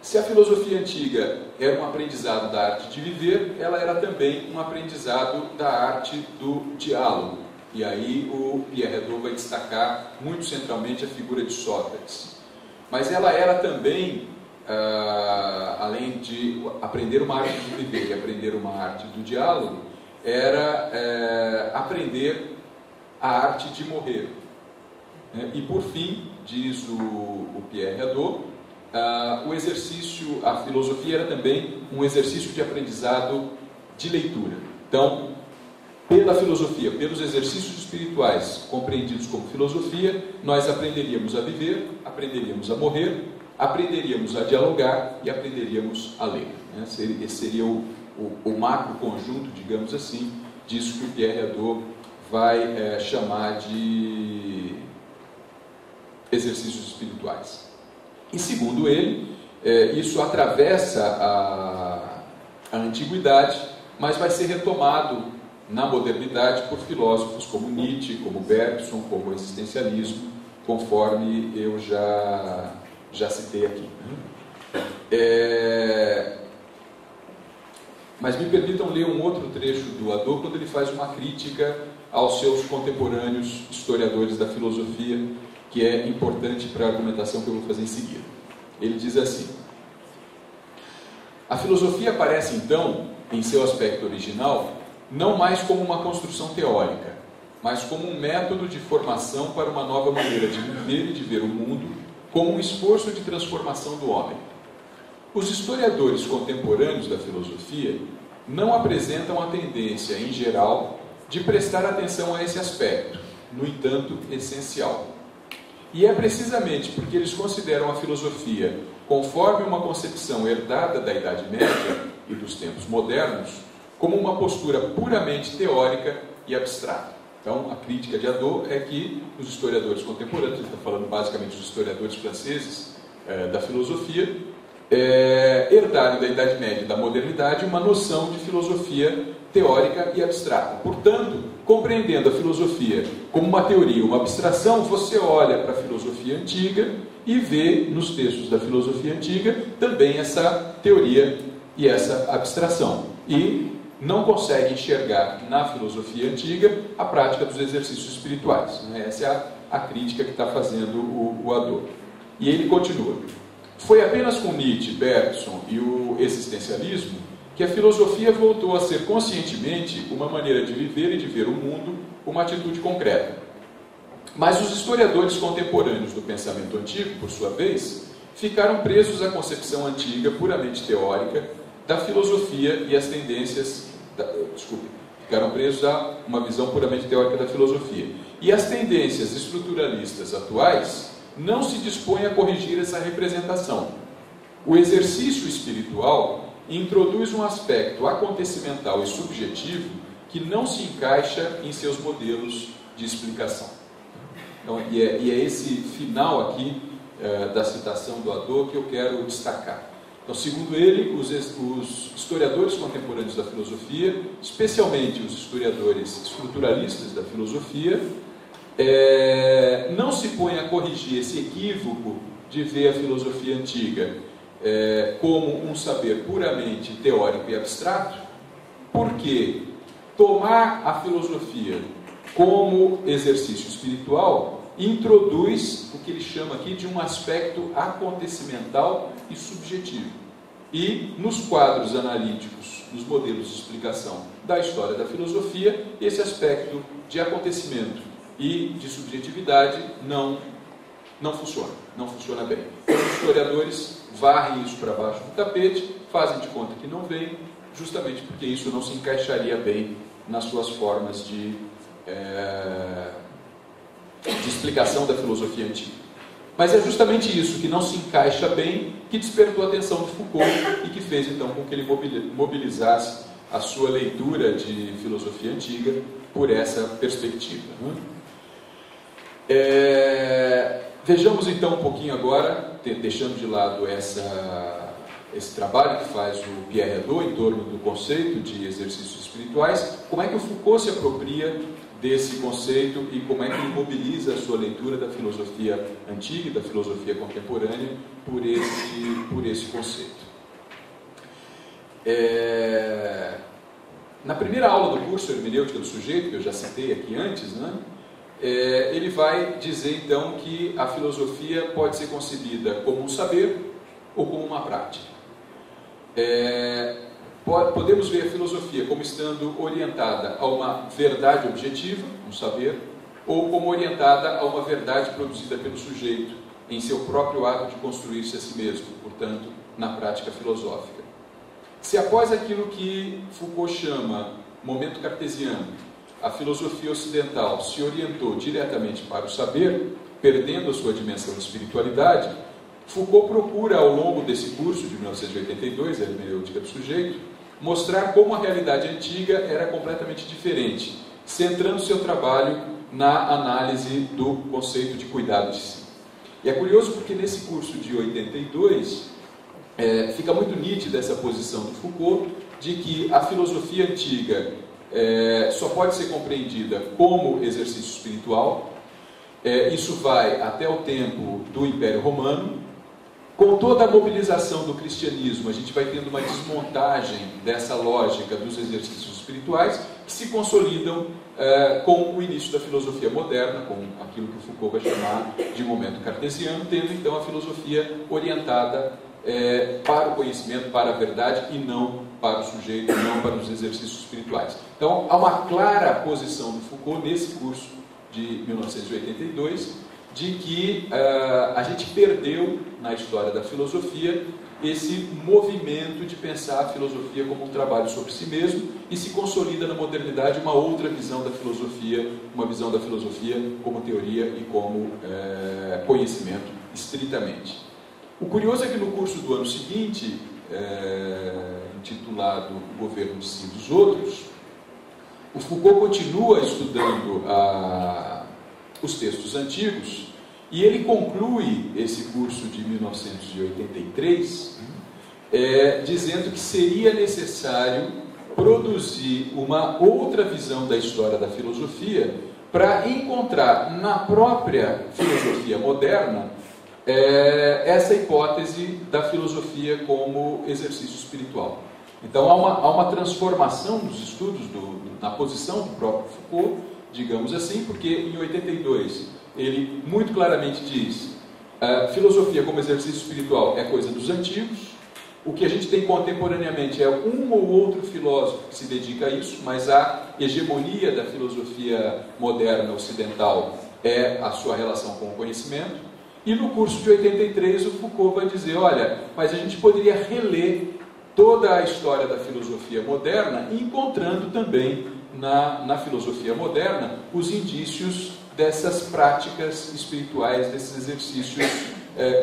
Se a filosofia antiga era um aprendizado da arte de viver, ela era também um aprendizado da arte do diálogo. E aí o Pierre Hadot vai destacar muito centralmente a figura de Sócrates. Mas ela era também, além de aprender uma arte de viver e aprender uma arte do diálogo, era aprender a arte de morrer. E por fim, diz o Pierre Hadot, a filosofia era também um exercício de aprendizado de leitura. Então, pela filosofia, pelos exercícios espirituais compreendidos como filosofia, nós aprenderíamos a viver, aprenderíamos a morrer, aprenderíamos a dialogar e aprenderíamos a ler. Né? Esse seria o macro conjunto, digamos assim, disso que o Pierre Hadot vai chamar de exercícios espirituais. E segundo ele, isso atravessa a antiguidade, mas vai ser retomado na modernidade por filósofos como Nietzsche, como Bergson, como o existencialismo, conforme eu já citei aqui. Mas me permitam ler um outro trecho do Hadot, quando ele faz uma crítica aos seus contemporâneos historiadores da filosofia, que é importante para a argumentação que eu vou fazer em seguida. Ele diz assim: a filosofia aparece então, em seu aspecto original, não mais como uma construção teórica, mas como um método de formação para uma nova maneira de viver e de ver o mundo, como um esforço de transformação do homem. Os historiadores contemporâneos da filosofia não apresentam a tendência, em geral, de prestar atenção a esse aspecto, no entanto, essencial. E é precisamente porque eles consideram a filosofia conforme uma concepção herdada da Idade Média e dos tempos modernos, como uma postura puramente teórica e abstrata. Então, a crítica de Hadot é que os historiadores contemporâneos, ele está falando basicamente dos historiadores franceses da filosofia, herdaram da Idade Média e da modernidade uma noção de filosofia teórica e abstrata. Portanto, compreendendo a filosofia como uma teoria, uma abstração, você olha para a filosofia antiga e vê nos textos da filosofia antiga também essa teoria e essa abstração. E não consegue enxergar na filosofia antiga a prática dos exercícios espirituais. Essa é a crítica que está fazendo o Hadot. E ele continua: foi apenas com Nietzsche, Bergson e o existencialismo que a filosofia voltou a ser conscientemente uma maneira de viver e de ver o mundo, uma atitude concreta. Mas os historiadores contemporâneos do pensamento antigo, por sua vez, ficaram presos à concepção antiga, puramente teórica, da filosofia e as tendências... ficaram presos a uma visão puramente teórica da filosofia. E as tendências estruturalistas atuais não se dispõem a corrigir essa representação. O exercício espiritual introduz um aspecto acontecimental e subjetivo que não se encaixa em seus modelos de explicação. Então, e é esse final aqui da citação do Hadot que eu quero destacar. Então, segundo ele, os historiadores contemporâneos da filosofia, especialmente os historiadores estruturalistas da filosofia, não se põem a corrigir esse equívoco de ver a filosofia antiga como um saber puramente teórico e abstrato, porque tomar a filosofia como exercício espiritual introduz o que ele chama aqui de um aspecto acontecimental e subjetivo. E nos quadros analíticos, nos modelos de explicação da história da filosofia, esse aspecto de acontecimento e de subjetividade não funciona bem. Os historiadores varrem isso para baixo do tapete, fazem de conta que não vem, justamente porque isso não se encaixaria bem nas suas formas de explicação da filosofia antiga. Mas é justamente isso, que não se encaixa bem, que despertou a atenção de Foucault e que fez então com que ele mobilizasse a sua leitura de filosofia antiga por essa perspectiva. Vejamos então um pouquinho agora, deixando de lado esse trabalho que faz o Pierre Hadot em torno do conceito de exercícios espirituais, como é que o Foucault se apropria desse conceito e como é que ele mobiliza a sua leitura da filosofia antiga e da filosofia contemporânea por esse conceito. Na primeira aula do curso Hermenêutica do Sujeito, que eu já citei aqui antes, ele vai dizer então que a filosofia pode ser concebida como um saber ou como uma prática. Podemos ver a filosofia como estando orientada a uma verdade objetiva, um saber, ou como orientada a uma verdade produzida pelo sujeito em seu próprio ato de construir-se a si mesmo, portanto, na prática filosófica. Se após aquilo que Foucault chama momento cartesiano, a filosofia ocidental se orientou diretamente para o saber, perdendo a sua dimensão de espiritualidade, Foucault procura, ao longo desse curso de 1982, a hermenêutica do sujeito, mostrar como a realidade antiga era completamente diferente, centrando seu trabalho na análise do conceito de cuidado de si. E é curioso porque nesse curso de 82 fica muito nítida essa posição do Foucault de que a filosofia antiga só pode ser compreendida como exercício espiritual. Isso vai até o tempo do Império Romano. Com toda a mobilização do cristianismo, a gente vai tendo uma desmontagem dessa lógica dos exercícios espirituais que se consolidam com o início da filosofia moderna, com aquilo que o Foucault vai chamar de momento cartesiano, tendo então a filosofia orientada para o conhecimento, para a verdade e não para o sujeito, não para os exercícios espirituais. Então, há uma clara posição do Foucault nesse curso de 1982 de que a gente perdeu na história da filosofia esse movimento de pensar a filosofia como um trabalho sobre si mesmo e se consolida na modernidade uma outra visão da filosofia, uma visão da filosofia como teoria e como conhecimento estritamente. O curioso é que no curso do ano seguinte, intitulado O Governo de Si e dos Outros, o Foucault continua estudando os textos antigos e ele conclui esse curso de 1983 dizendo que seria necessário produzir uma outra visão da história da filosofia para encontrar na própria filosofia moderna essa hipótese da filosofia como exercício espiritual. Então há uma transformação dos estudos na posição do próprio Foucault, digamos assim, porque em 82 ele muito claramente diz filosofia como exercício espiritual é coisa dos antigos. O que a gente tem contemporaneamente é um ou outro filósofo que se dedica a isso, mas a hegemonia da filosofia moderna ocidental é a sua relação com o conhecimento. E no curso de 83 o Foucault vai dizer, olha, mas a gente poderia reler toda a história da filosofia moderna, encontrando também na filosofia moderna os indícios dessas práticas espirituais, desses exercícios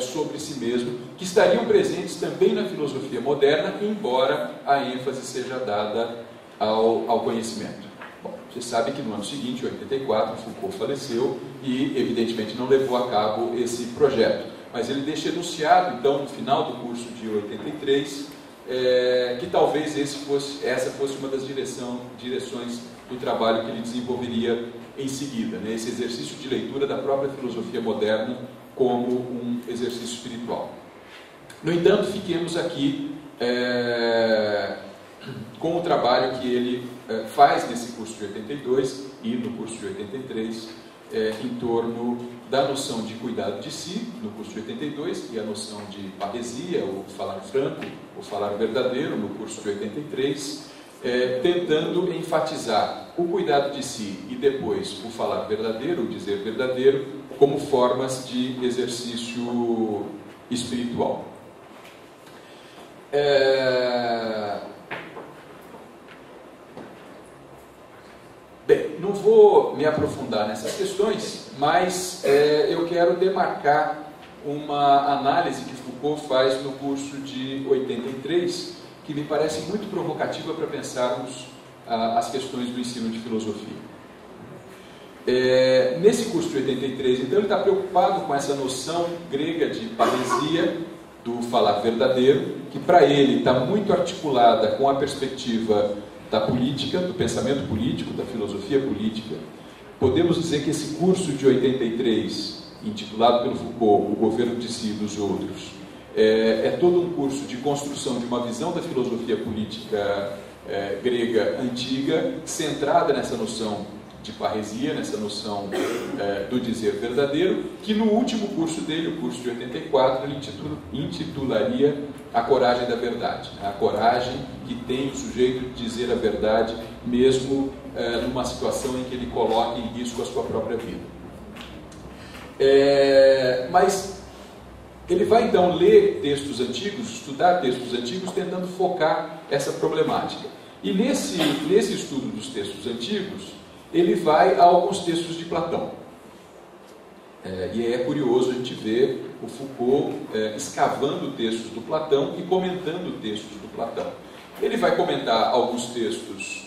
sobre si mesmo, que estariam presentes também na filosofia moderna, embora a ênfase seja dada ao conhecimento. Bom, você sabe que no ano seguinte, em 84, Foucault faleceu e, evidentemente, não levou a cabo esse projeto. Mas ele deixa enunciado, então, no final do curso de 83, que talvez essa fosse uma das direções do trabalho que ele desenvolveria em seguida, né? Esse exercício de leitura da própria filosofia moderna como um exercício espiritual. No entanto, fiquemos aqui com o trabalho que ele faz nesse curso de 82 e no curso de 83, em torno da noção de cuidado de si, no curso de 82, e a noção de parresia, ou falar franco, ou falar verdadeiro, no curso de 83, tentando enfatizar o cuidado de si e depois o falar verdadeiro, o dizer verdadeiro, como formas de exercício espiritual. Bem, não vou me aprofundar nessas questões, mas eu quero demarcar uma análise que Foucault faz no curso de 83, que me parece muito provocativa para pensarmos as questões do ensino de filosofia. Nesse curso de 83, então, ele está preocupado com essa noção grega de parresia, do falar verdadeiro, que para ele está muito articulada com a perspectiva da política, do pensamento político, da filosofia política. Podemos dizer que esse curso de 83, intitulado pelo Foucault, O Governo de Si e dos Outros, é todo um curso de construção de uma visão da filosofia política grega antiga, centrada nessa noção de parresia, nessa noção do dizer verdadeiro, que no último curso dele, o curso de 84, ele intitularia A Coragem da Verdade, a coragem que tem o sujeito de dizer a verdade, mesmo numa situação em que ele coloca em risco a sua própria vida. Mas ele vai então ler textos antigos, estudar textos antigos, tentando focar essa problemática. E nesse estudo dos textos antigos, ele vai a alguns textos de Platão. E é curioso a gente ver o Foucault escavando textos do Platão e comentando textos do Platão. Ele vai comentar alguns textos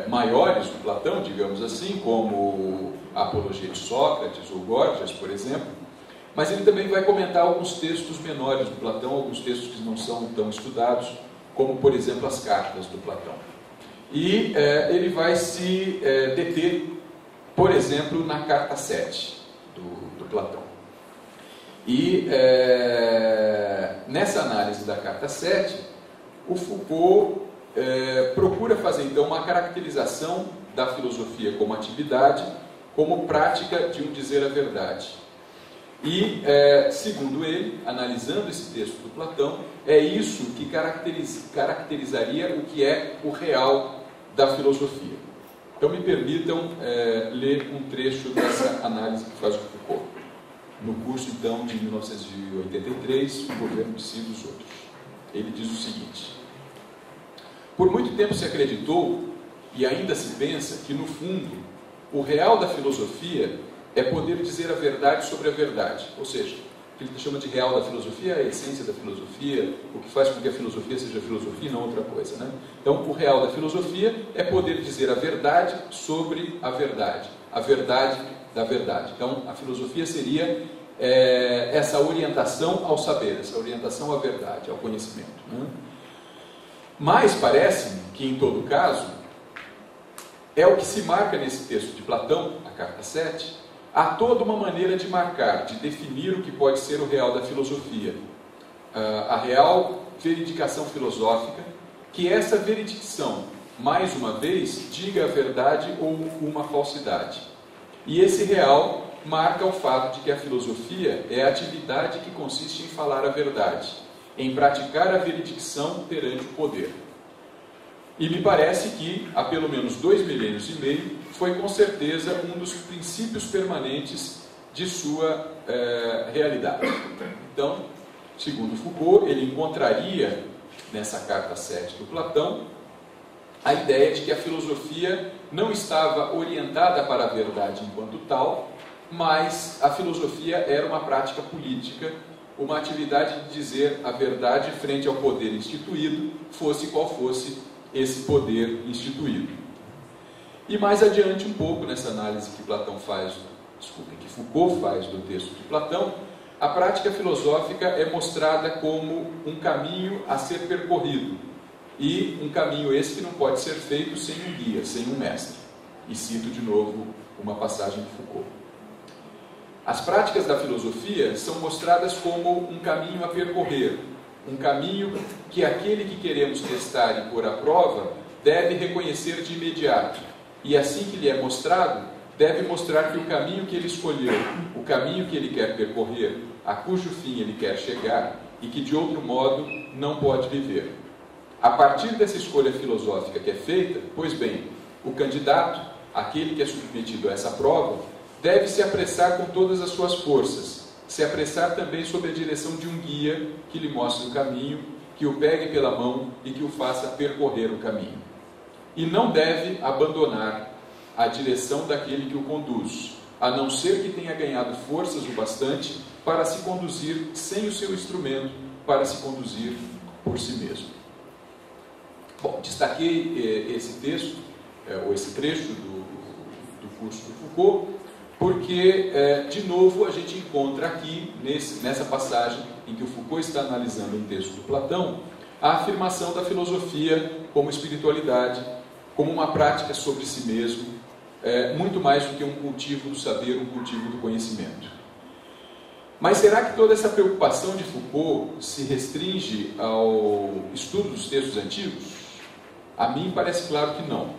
maiores do Platão, digamos assim, como a Apologia de Sócrates ou Górgias, por exemplo, mas ele também vai comentar alguns textos menores do Platão, alguns textos que não são tão estudados, como, por exemplo, as cartas do Platão. E ele vai se deter, por exemplo, na carta 7 do Platão. E nessa análise da carta 7, o Foucault procura fazer, então, uma caracterização da filosofia como atividade, como prática de um dizer a verdade. E, segundo ele, analisando esse texto do Platão, é isso que caracterizaria o que é o real da filosofia. Então, me permitam ler um trecho dessa análise que faz o Foucault, no curso, então, de 1983, O Governo de Si e dos Outros. Ele diz o seguinte: por muito tempo se acreditou, e ainda se pensa, que, no fundo, o real da filosofia é poder dizer a verdade sobre a verdade. Ou seja, o que ele chama de real da filosofia é a essência da filosofia, o que faz com que a filosofia seja filosofia e não outra coisa, né? Então, o real da filosofia é poder dizer a verdade sobre a verdade da verdade. Então, a filosofia seria essa orientação ao saber, essa orientação à verdade, ao conhecimento, né? Mas parece-me que, em todo caso, é o que se marca nesse texto de Platão, a carta 7, há toda uma maneira de marcar, de definir o que pode ser o real da filosofia, a real veridicação filosófica, que essa veridicção, mais uma vez, diga a verdade ou uma falsidade. E esse real marca o fato de que a filosofia é a atividade que consiste em falar a verdade, em praticar a veridicção perante o poder. E me parece que, há pelo menos 2 milênios e meio, foi com certeza um dos princípios permanentes de sua realidade. Então, segundo Foucault, ele encontraria, nessa carta 7 do Platão, a ideia de que a filosofia não estava orientada para a verdade enquanto tal, mas a filosofia era uma prática política, uma atividade de dizer a verdade frente ao poder instituído, fosse qual fosse esse poder instituído. E mais adiante um pouco, nessa análise que que Foucault faz do texto de Platão, a prática filosófica é mostrada como um caminho a ser percorrido, e um caminho esse que não pode ser feito sem um guia, sem um mestre. E cito de novo uma passagem de Foucault. As práticas da filosofia são mostradas como um caminho a percorrer, um caminho que aquele que queremos testar e pôr à prova deve reconhecer de imediato, e assim que lhe é mostrado, deve mostrar que o caminho que ele escolheu, o caminho que ele quer percorrer, a cujo fim ele quer chegar, e que de outro modo não pode viver. A partir dessa escolha filosófica que é feita, pois bem, o candidato, aquele que é submetido a essa prova, deve se apressar com todas as suas forças, se apressar também sob a direção de um guia que lhe mostre o caminho, que o pegue pela mão e que o faça percorrer o caminho. E não deve abandonar a direção daquele que o conduz, a não ser que tenha ganhado forças o bastante para se conduzir sem o seu instrumento, para se conduzir por si mesmo. Bom, destaquei esse texto, ou esse trecho do curso do Foucault, porque, de novo, a gente encontra aqui, nessa passagem em que o Foucault está analisando um texto do Platão, a afirmação da filosofia como espiritualidade, como uma prática sobre si mesmo, muito mais do que um cultivo do saber, um cultivo do conhecimento. Mas será que toda essa preocupação de Foucault se restringe ao estudo dos textos antigos? A mim parece claro que não.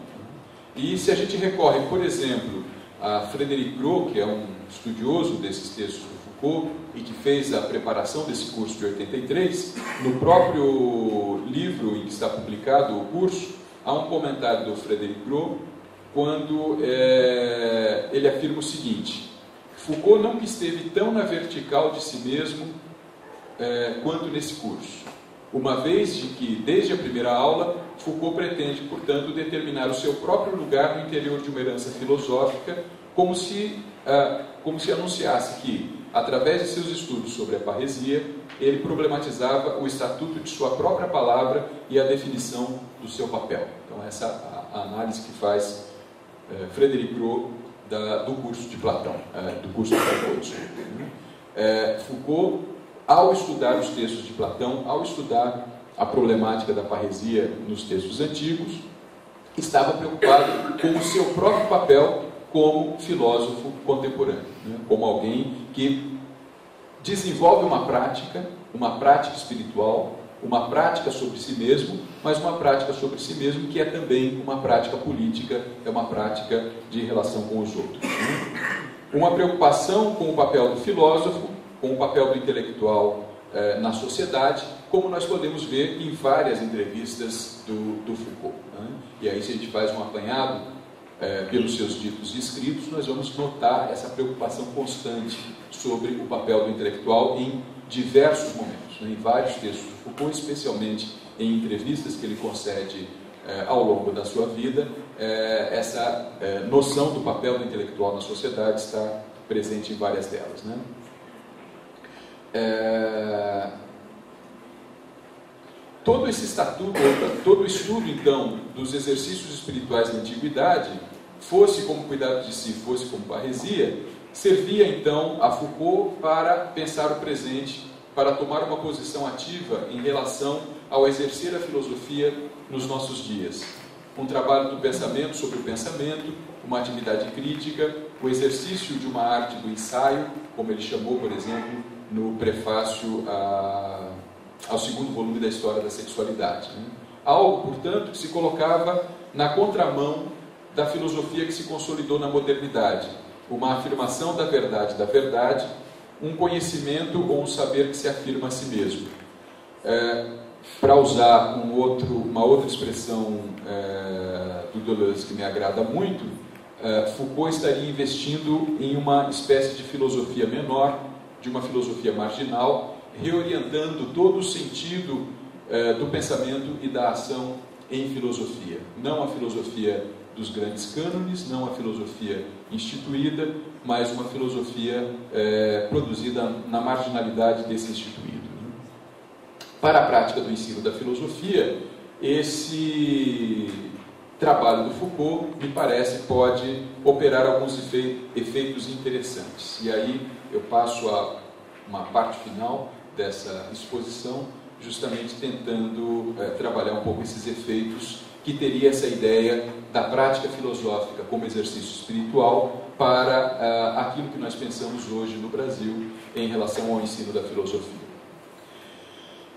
E se a gente recorre, por exemplo, a Frédéric Gros, que é um estudioso desses textos do Foucault e que fez a preparação desse curso de 83, no próprio livro em que está publicado o curso, há um comentário do Frédéric Gros, quando ele afirma o seguinte: Foucault não esteve tão na vertical de si mesmo quanto nesse curso, uma vez de que, desde a primeira aula, Foucault pretende, portanto, determinar o seu próprio lugar no interior de uma herança filosófica, como se anunciasse que, através de seus estudos sobre a parresia, ele problematizava o estatuto de sua própria palavra e a definição do seu papel. Então, essa é a análise que faz Frederic Gros do curso de Platão, do curso de Foucault. Foucault, ao estudar os textos de Platão, ao estudar a problemática da parresia nos textos antigos, estava preocupado com o seu próprio papel como filósofo contemporâneo, né? Como alguém que desenvolve uma prática espiritual, uma prática sobre si mesmo, mas uma prática sobre si mesmo que é também uma prática política, é uma prática de relação com os outros, né? Uma preocupação com o papel do filósofo, com o papel do intelectual na sociedade, como nós podemos ver em várias entrevistas do Foucault, né? E aí, se a gente faz um apanhado pelos seus ditos e escritos, nós vamos notar essa preocupação constante sobre o papel do intelectual em diversos momentos, né? Em vários textos do Foucault, especialmente em entrevistas que ele concede ao longo da sua vida, essa noção do papel do intelectual na sociedade está presente em várias delas, né? Todo esse estatuto, todo o estudo, então, dos exercícios espirituais na antiguidade, fosse como cuidado de si, fosse como parresia, servia, então, a Foucault para pensar o presente, para tomar uma posição ativa em relação ao exercer a filosofia nos nossos dias. Um trabalho do pensamento sobre o pensamento, uma atividade crítica, o exercício de uma arte do ensaio, como ele chamou, por exemplo, no prefácio ao segundo volume da História da Sexualidade, né? Algo, portanto, que se colocava na contramão da filosofia que se consolidou na modernidade, uma afirmação da verdade, um conhecimento ou um saber que se afirma a si mesmo. Para usar uma outra expressão do Deleuze que me agrada muito, Foucault estaria investindo em uma espécie de filosofia menor, de uma filosofia marginal, reorientando todo o sentido do pensamento e da ação em filosofia. Não a filosofia dos grandes cânones, não a filosofia instituída, mas uma filosofia produzida na marginalidade desse instituído. Para a prática do ensino da filosofia, esse trabalho do Foucault, me parece, pode operar alguns efeitos interessantes. E aí eu passo a uma parte final dessa exposição, justamente tentando trabalhar um pouco esses efeitos que teria essa ideia da prática filosófica como exercício espiritual para aquilo que nós pensamos hoje no Brasil em relação ao ensino da filosofia.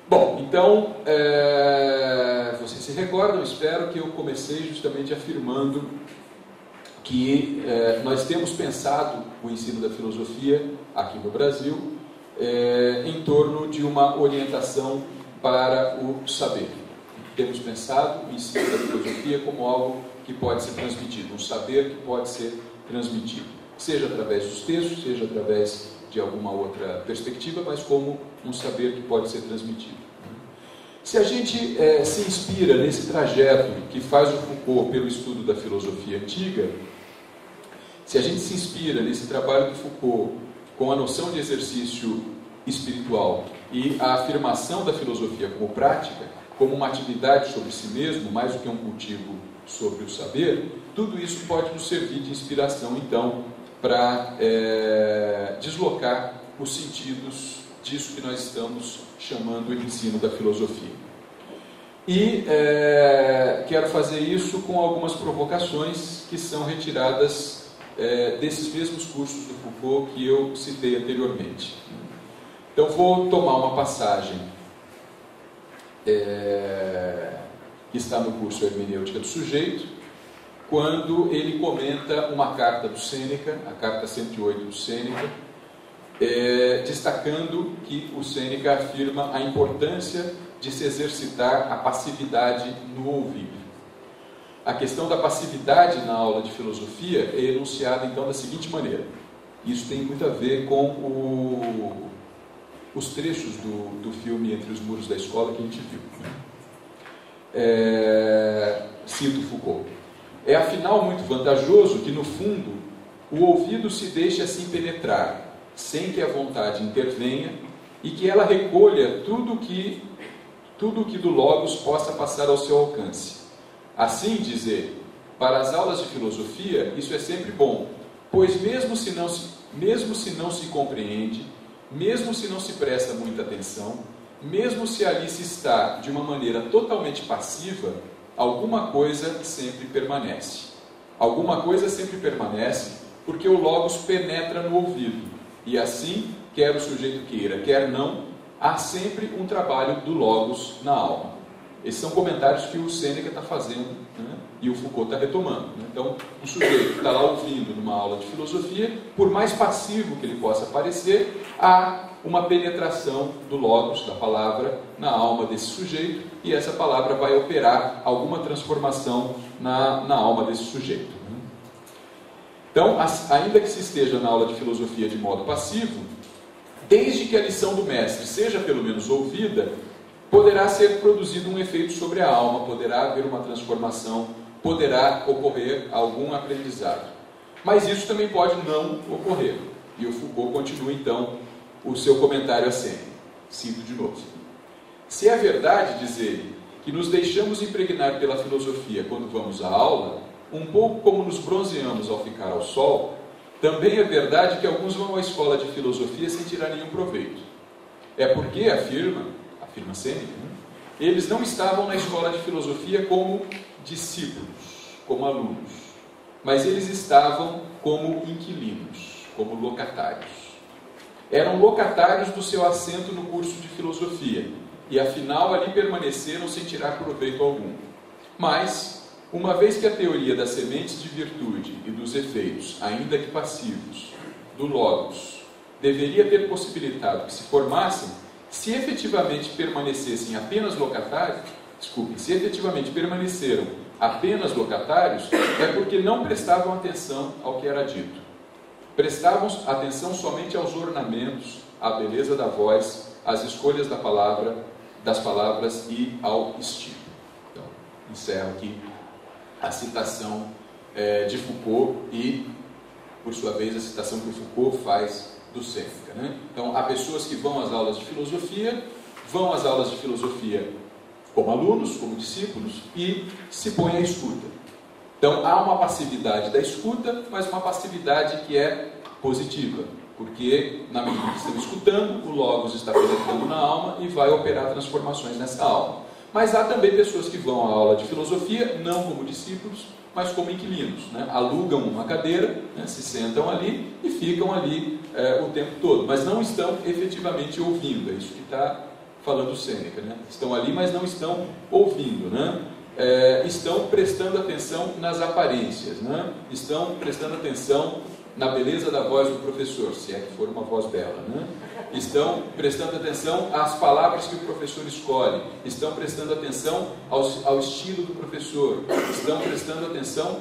Bom, então, vocês se recordam, espero que eu comecei justamente afirmando que nós temos pensado o ensino da filosofia aqui no Brasil em torno de uma orientação para o saber. Temos pensado o ensino da filosofia como algo que pode ser transmitido, um saber que pode ser transmitido, seja através dos textos, seja através de alguma outra perspectiva, mas como um saber que pode ser transmitido. Se a gente se inspira nesse trajeto que faz o Foucault pelo estudo da filosofia antiga, se a gente se inspira nesse trabalho do Foucault com a noção de exercício espiritual e a afirmação da filosofia como prática, como uma atividade sobre si mesmo, mais do que um cultivo sobre o saber, tudo isso pode nos servir de inspiração, então, para deslocar os sentidos disso que nós estamos chamando de ensino da filosofia. E quero fazer isso com algumas provocações que são retiradas desses mesmos cursos do Foucault que eu citei anteriormente. Então, vou tomar uma passagem que está no curso Hermenêutica do Sujeito, quando ele comenta uma carta do Sêneca, a carta 108 do Sêneca, destacando que o Sêneca afirma a importância de se exercitar a passividade no ouvir. A questão da passividade na aula de filosofia é enunciada então da seguinte maneira. Isso tem muito a ver com os trechos do filme Entre os Muros da Escola que a gente viu. Cito Foucault. É afinal muito vantajoso que, no fundo, o ouvido se deixe assim penetrar, sem que a vontade intervenha, e que ela recolha tudo que do Logos possa passar ao seu alcance. Assim, diz ele, para as aulas de filosofia, isso é sempre bom, pois mesmo se não se compreende, mesmo se não se presta muita atenção, mesmo se ali se está de uma maneira totalmente passiva, alguma coisa sempre permanece. Alguma coisa sempre permanece porque o Logos penetra no ouvido, e assim, quer o sujeito queira, quer não, há sempre um trabalho do Logos na alma. Esses são comentários que o Sêneca está fazendo, né? E o Foucault está retomando. Né? Então, o sujeito está lá ouvindo numa aula de filosofia, por mais passivo que ele possa parecer, há uma penetração do Logos, da palavra, na alma desse sujeito, e essa palavra vai operar alguma transformação na alma desse sujeito. Né? Então, ainda que se esteja na aula de filosofia de modo passivo, desde que a lição do mestre seja pelo menos ouvida, poderá ser produzido um efeito sobre a alma, poderá haver uma transformação, poderá ocorrer algum aprendizado. Mas isso também pode não ocorrer. E o Foucault continua então o seu comentário a Sêneca. Cito de novo. Se é verdade, diz ele, que nos deixamos impregnar pela filosofia quando vamos à aula, um pouco como nos bronzeamos ao ficar ao sol, também é verdade que alguns vão à escola de filosofia sem tirar nenhum proveito. É porque, afirma Sêneca, né? Eles não estavam na escola de filosofia como discípulos, como alunos, mas eles estavam como inquilinos, como locatários. Eram locatários do seu assento no curso de filosofia, e afinal ali permaneceram sem tirar proveito algum. Mas, uma vez que a teoria das sementes de virtude e dos efeitos, ainda que passivos, do Logos, deveria ter possibilitado que se formassem, se efetivamente permanecessem apenas locatários, se efetivamente permaneceram apenas locatários, é porque não prestavam atenção ao que era dito. Prestavam atenção somente aos ornamentos, à beleza da voz, às escolhas das palavras e ao estilo. Então, encerro aqui a citação de Foucault e, por sua vez, a citação que o Foucault faz do Sêneca. Né? Então, há pessoas que vão às aulas de filosofia como alunos, como discípulos, e se põem à escuta. Então, há uma passividade da escuta, mas uma passividade que é positiva, porque, na medida que estão escutando, o Logos está penetrando na alma e vai operar transformações nessa alma. Mas há também pessoas que vão à aula de filosofia, não como discípulos, mas como inquilinos. Né? Alugam uma cadeira, né? Se sentam ali e ficam ali o tempo todo, mas não estão efetivamente ouvindo. É isso que está falando o Sêneca. Né? Estão ali, mas não estão ouvindo. Né? Estão prestando atenção nas aparências, né? Estão prestando atenção na beleza da voz do professor, se é que for uma voz bela, né? Estão prestando atenção às palavras que o professor escolhe, estão prestando atenção ao estilo do professor, estão prestando atenção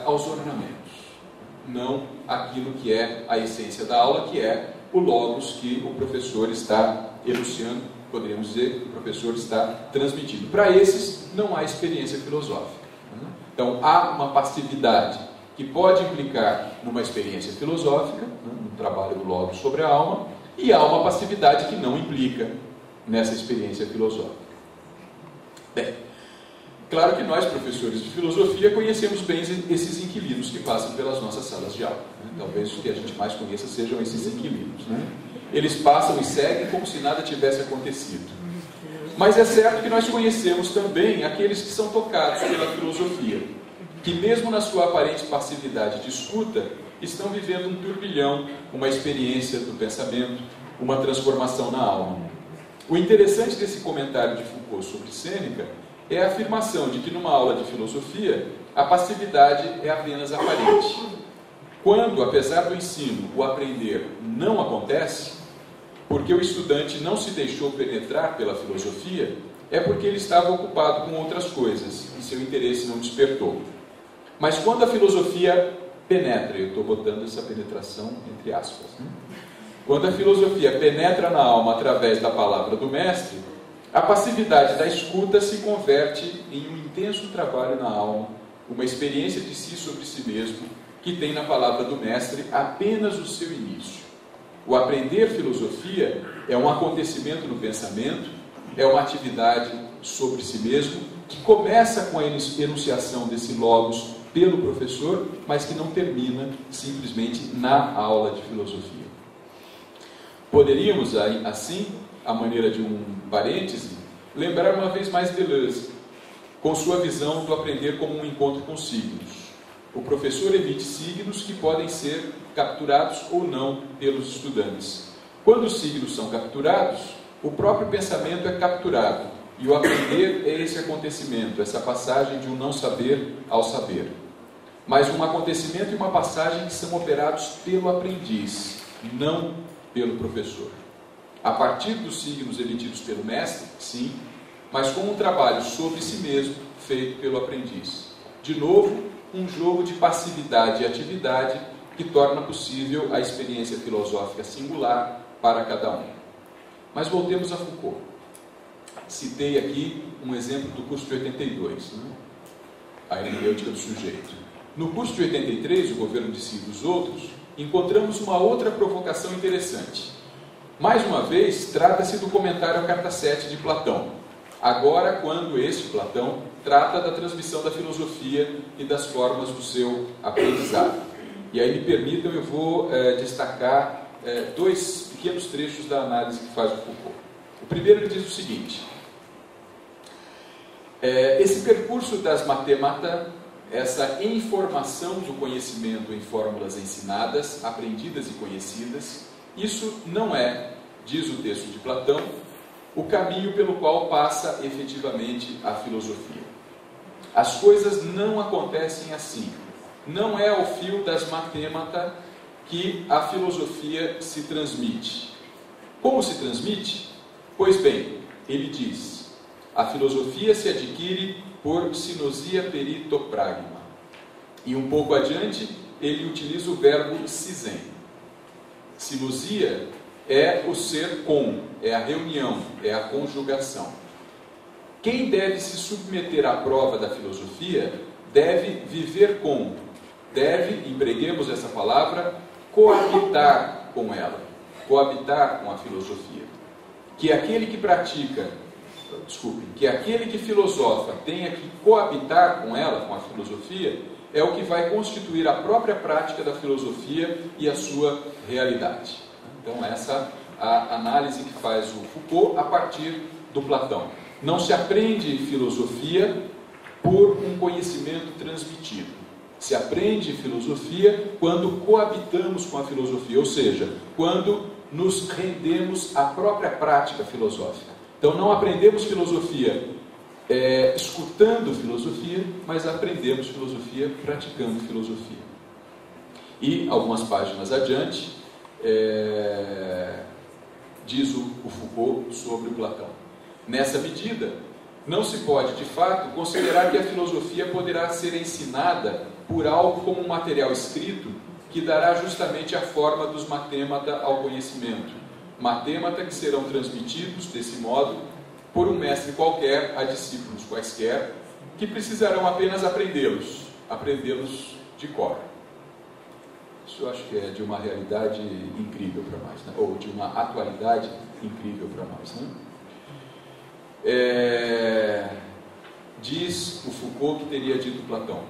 aos ornamentos, não aquilo que é a essência da aula, que é o Logos que o professor está enunciando, poderíamos dizer que o professor está transmitindo. Para esses, não há experiência filosófica. Né? Então, há uma passividade que pode implicar numa experiência filosófica, né, no trabalho do Logos sobre a alma, e há uma passividade que não implica nessa experiência filosófica. Bem, claro que nós, professores de filosofia, conhecemos bem esses inquilinos que passam pelas nossas salas de aula. Né? Talvez o que a gente mais conheça sejam esses inquilinos. Né? Eles passam e seguem como se nada tivesse acontecido. Mas é certo que nós conhecemos também aqueles que são tocados pela filosofia, que mesmo na sua aparente passividade de escuta, estão vivendo um turbilhão, uma experiência do pensamento, uma transformação na alma. O interessante desse comentário de Foucault sobre Sêneca é a afirmação de que numa aula de filosofia, a passividade é apenas aparente. Quando, apesar do ensino, o aprender não acontece, porque o estudante não se deixou penetrar pela filosofia, é porque ele estava ocupado com outras coisas e seu interesse não despertou. Mas quando a filosofia penetra, eu estou botando essa penetração entre aspas, né? Quando a filosofia penetra na alma através da palavra do mestre, a passividade da escuta se converte em um intenso trabalho na alma, uma experiência de si sobre si mesmo, que tem na palavra do mestre apenas o seu início. O aprender filosofia é um acontecimento no pensamento, é uma atividade sobre si mesmo, que começa com a enunciação desse logos pelo professor, mas que não termina simplesmente na aula de filosofia. Poderíamos, assim, à maneira de um parêntese, lembrar uma vez mais Deleuze, com sua visão do aprender como um encontro com signos. O professor emite signos que podem ser capturados ou não pelos estudantes. Quando os signos são capturados, o próprio pensamento é capturado, e o aprender é esse acontecimento, essa passagem de um não saber ao saber. Mas um acontecimento e uma passagem que são operados pelo aprendiz, não pelo professor. A partir dos signos emitidos pelo mestre, sim, mas com um trabalho sobre si mesmo feito pelo aprendiz. De novo, um jogo de passividade e atividade que torna possível a experiência filosófica singular para cada um. Mas voltemos a Foucault. Citei aqui um exemplo do curso de 82, a hermenêutica do sujeito. No curso de 83, o governo de si e dos outros, encontramos uma outra provocação interessante. Mais uma vez, trata-se do comentário à Carta 7 de Platão. Agora, quando este, Platão, trata da transmissão da filosofia e das formas do seu aprendizado. E aí, me permitam, eu vou destacar dois pequenos trechos da análise que faz o Foucault. O primeiro, ele diz o seguinte: esse percurso das matemata, essa informação do conhecimento em fórmulas ensinadas, aprendidas e conhecidas, isso não é, diz o texto de Platão, o caminho pelo qual passa efetivamente a filosofia. As coisas não acontecem assim. Não é ao fio das matemata que a filosofia se transmite. Como se transmite? Pois bem, ele diz: a filosofia se adquire por sinosia peritopragma. E um pouco adiante, ele utiliza o verbo sisen. Sinosia é o ser com, é a reunião, é a conjugação. Quem deve se submeter à prova da filosofia deve viver com, deve, empreguemos essa palavra, coabitar com ela, coabitar com a filosofia. Que aquele que filosofa tenha que coabitar com ela, com a filosofia, é o que vai constituir a própria prática da filosofia e a sua realidade. Então, essa é a análise que faz o Foucault a partir do Platão. Não se aprende filosofia por um conhecimento transmitido. Se aprende filosofia quando coabitamos com a filosofia, ou seja, quando nos rendemos à própria prática filosófica. Então, não aprendemos filosofia escutando filosofia, mas aprendemos filosofia praticando filosofia. E, algumas páginas adiante, diz o Foucault sobre o Platão. Nessa medida, não se pode, de fato, considerar que a filosofia poderá ser ensinada por algo como um material escrito que dará justamente a forma dos matemata ao conhecimento. Matemata que serão transmitidos, desse modo, por um mestre qualquer a discípulos quaisquer, que precisarão apenas aprendê-los de cor. Isso eu acho que é de uma realidade incrível para nós, né? Ou de uma atualidade incrível para nós, né? Diz o Foucault que teria dito Platão: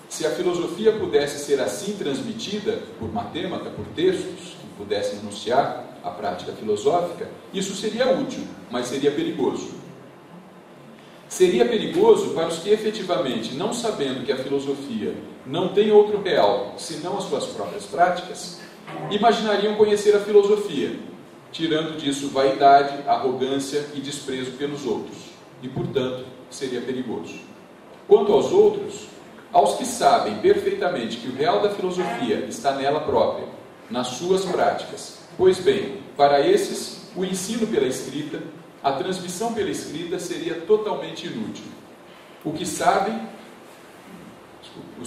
se a filosofia pudesse ser assim transmitida por matemata, por textos que pudessem enunciar a prática filosófica, isso seria útil, mas seria perigoso. Seria perigoso para os que efetivamente, não sabendo que a filosofia não tem outro real senão as suas próprias práticas, imaginariam conhecer a filosofia, tirando disso vaidade, arrogância e desprezo pelos outros, e, portanto, seria perigoso. Quanto aos outros, aos que sabem perfeitamente que o real da filosofia está nela própria, nas suas práticas, pois bem, para esses, o ensino pela escrita, a transmissão pela escrita seria totalmente inútil. Os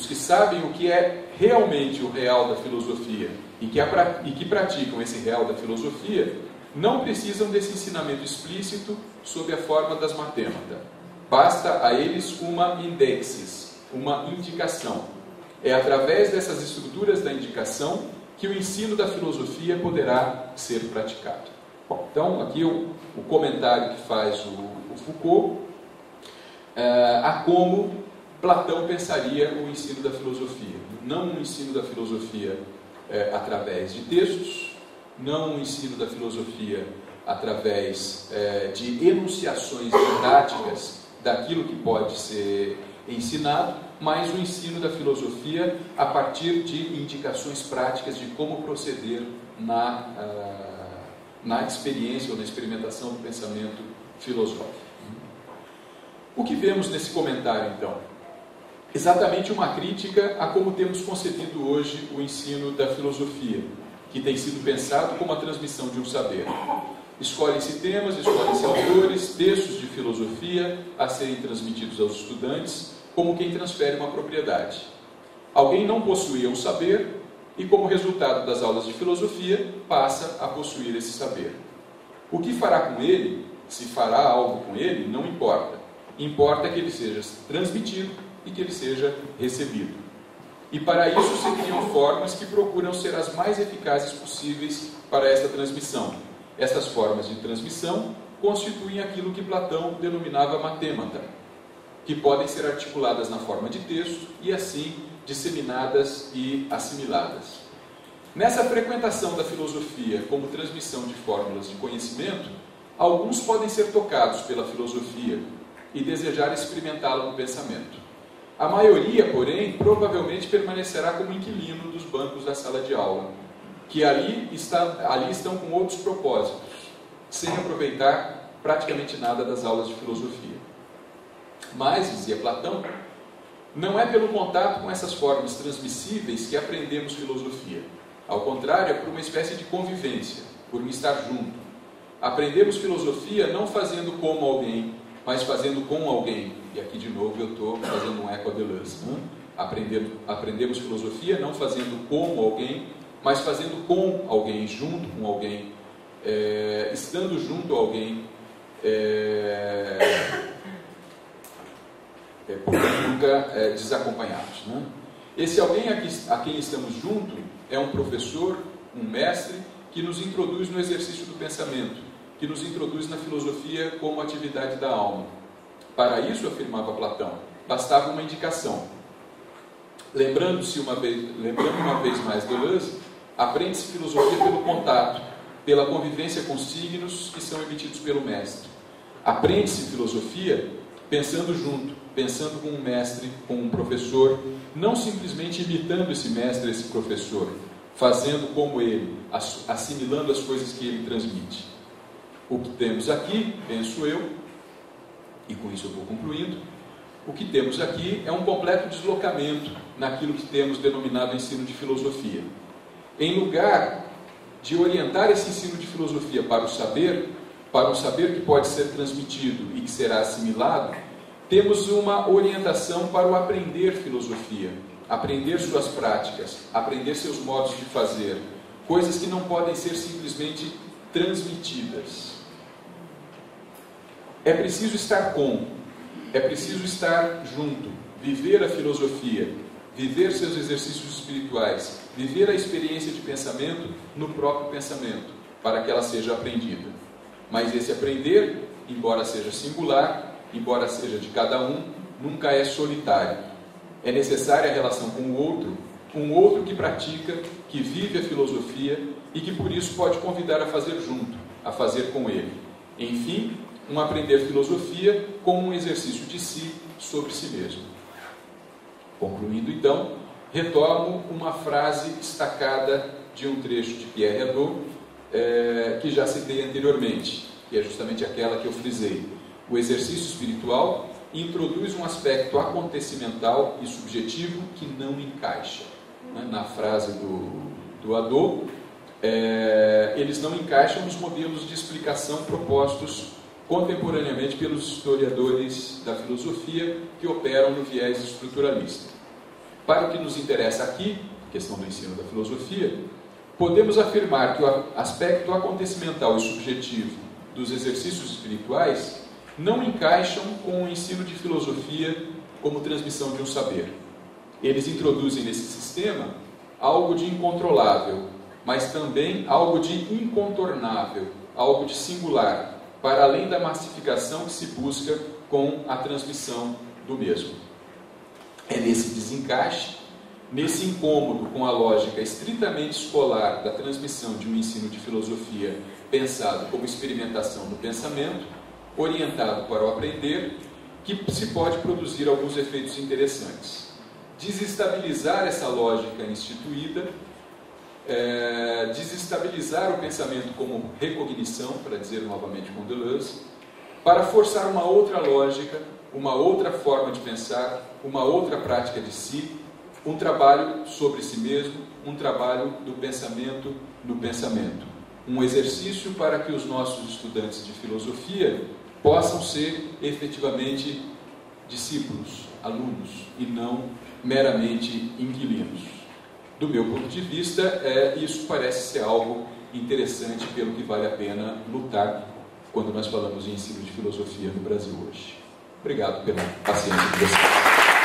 que sabem o que é realmente o real da filosofia e que praticam esse real da filosofia, não precisam desse ensinamento explícito sob a forma das matemata. Basta a eles uma indexis, uma indicação. É através dessas estruturas da indicação que o ensino da filosofia poderá ser praticado. Bom, então, aqui o comentário que faz o Foucault a como Platão pensaria o ensino da filosofia. Não um ensino da filosofia através de textos, não um ensino da filosofia através de enunciações didáticas daquilo que pode ser ensinado, mas o ensino da filosofia a partir de indicações práticas de como proceder na experiência ou na experimentação do pensamento filosófico. O que vemos nesse comentário, então? Exatamente uma crítica a como temos concebido hoje o ensino da filosofia, que tem sido pensado como a transmissão de um saber. Escolhem-se temas, escolhem-se autores, textos de filosofia a serem transmitidos aos estudantes, como quem transfere uma propriedade. Alguém não possuía um saber e, como resultado das aulas de filosofia, passa a possuir esse saber. O que fará com ele, se fará algo com ele, não importa. Importa que ele seja transmitido e que ele seja recebido. E para isso se criam formas que procuram ser as mais eficazes possíveis para esta transmissão. Estas formas de transmissão constituem aquilo que Platão denominava matémata, que podem ser articuladas na forma de texto e assim disseminadas e assimiladas. Nessa frequentação da filosofia como transmissão de fórmulas de conhecimento, alguns podem ser tocados pela filosofia e desejar experimentá-la no pensamento. A maioria, porém, provavelmente permanecerá como inquilino dos bancos da sala de aula, que ali estão com outros propósitos, sem aproveitar praticamente nada das aulas de filosofia. Mas, dizia Platão, não é pelo contato com essas formas transmissíveis que aprendemos filosofia. Ao contrário, é por uma espécie de convivência, por um estar junto. Aprendemos filosofia não fazendo como alguém, mas fazendo com alguém. E aqui de novo eu estou fazendo um eco a Deleuze. Aprendemos filosofia não fazendo como alguém, mas fazendo com alguém, junto com alguém, estando junto a alguém, portanto nunca desacompanhados. Esse alguém a quem estamos junto é um professor, um mestre, que nos introduz no exercício do pensamento, que nos introduz na filosofia como atividade da alma. Para isso, afirmava Platão, bastava uma indicação. Lembrando uma vez mais Deleuze, aprende-se filosofia pelo contato, pela convivência com signos que são emitidos pelo mestre. Aprende-se filosofia pensando junto, pensando com um mestre, com um professor, não simplesmente imitando esse mestre, esse professor, fazendo como ele, assimilando as coisas que ele transmite. O que temos aqui, penso eu, e com isso eu vou concluindo, o que temos aqui é um completo deslocamento naquilo que temos denominado ensino de filosofia. Em lugar de orientar esse ensino de filosofia para um saber que pode ser transmitido e que será assimilado, temos uma orientação para o aprender filosofia, aprender suas práticas, aprender seus modos de fazer, coisas que não podem ser simplesmente transmitidas. É preciso estar é preciso estar junto, viver a filosofia, viver seus exercícios espirituais, viver a experiência de pensamento no próprio pensamento, para que ela seja aprendida. Mas esse aprender, embora seja singular, embora seja de cada um, nunca é solitário. É necessária a relação com o outro que pratica, que vive a filosofia e que por isso pode convidar a fazer junto, a fazer com ele. Enfim, um aprender filosofia como um exercício de si sobre si mesmo. Concluindo então, retomo uma frase destacada de um trecho de Pierre Hadot, que já citei anteriormente, que é justamente aquela que eu frisei. O exercício espiritual introduz um aspecto acontecimental e subjetivo que não encaixa. Na frase do Hadot, eles não encaixam nos modelos de explicação propostos contemporaneamente pelos historiadores da filosofia que operam no viés estruturalista. Para o que nos interessa aqui, questão do ensino da filosofia, podemos afirmar que o aspecto acontecimental e subjetivo dos exercícios espirituais não encaixam com o ensino de filosofia como transmissão de um saber. Eles introduzem nesse sistema algo de incontrolável, mas também algo de incontornável, algo de singular, para além da massificação que se busca com a transmissão do mesmo. É nesse desencaixe, nesse incômodo com a lógica estritamente escolar da transmissão de um ensino de filosofia pensado como experimentação do pensamento, orientado para o aprender, que se pode produzir alguns efeitos interessantes. Desestabilizar essa lógica instituída, desestabilizar o pensamento como recognição, para dizer novamente com Deleuze, para forçar uma outra lógica, uma outra forma de pensar, uma outra prática de si, um trabalho sobre si mesmo, um trabalho do pensamento no pensamento. Um exercício para que os nossos estudantes de filosofia possam ser efetivamente discípulos, alunos, e não meramente inquilinos. Do meu ponto de vista, isso parece ser algo interessante pelo que vale a pena lutar quando nós falamos em ensino de filosofia no Brasil hoje. Obrigado pela paciência de vocês.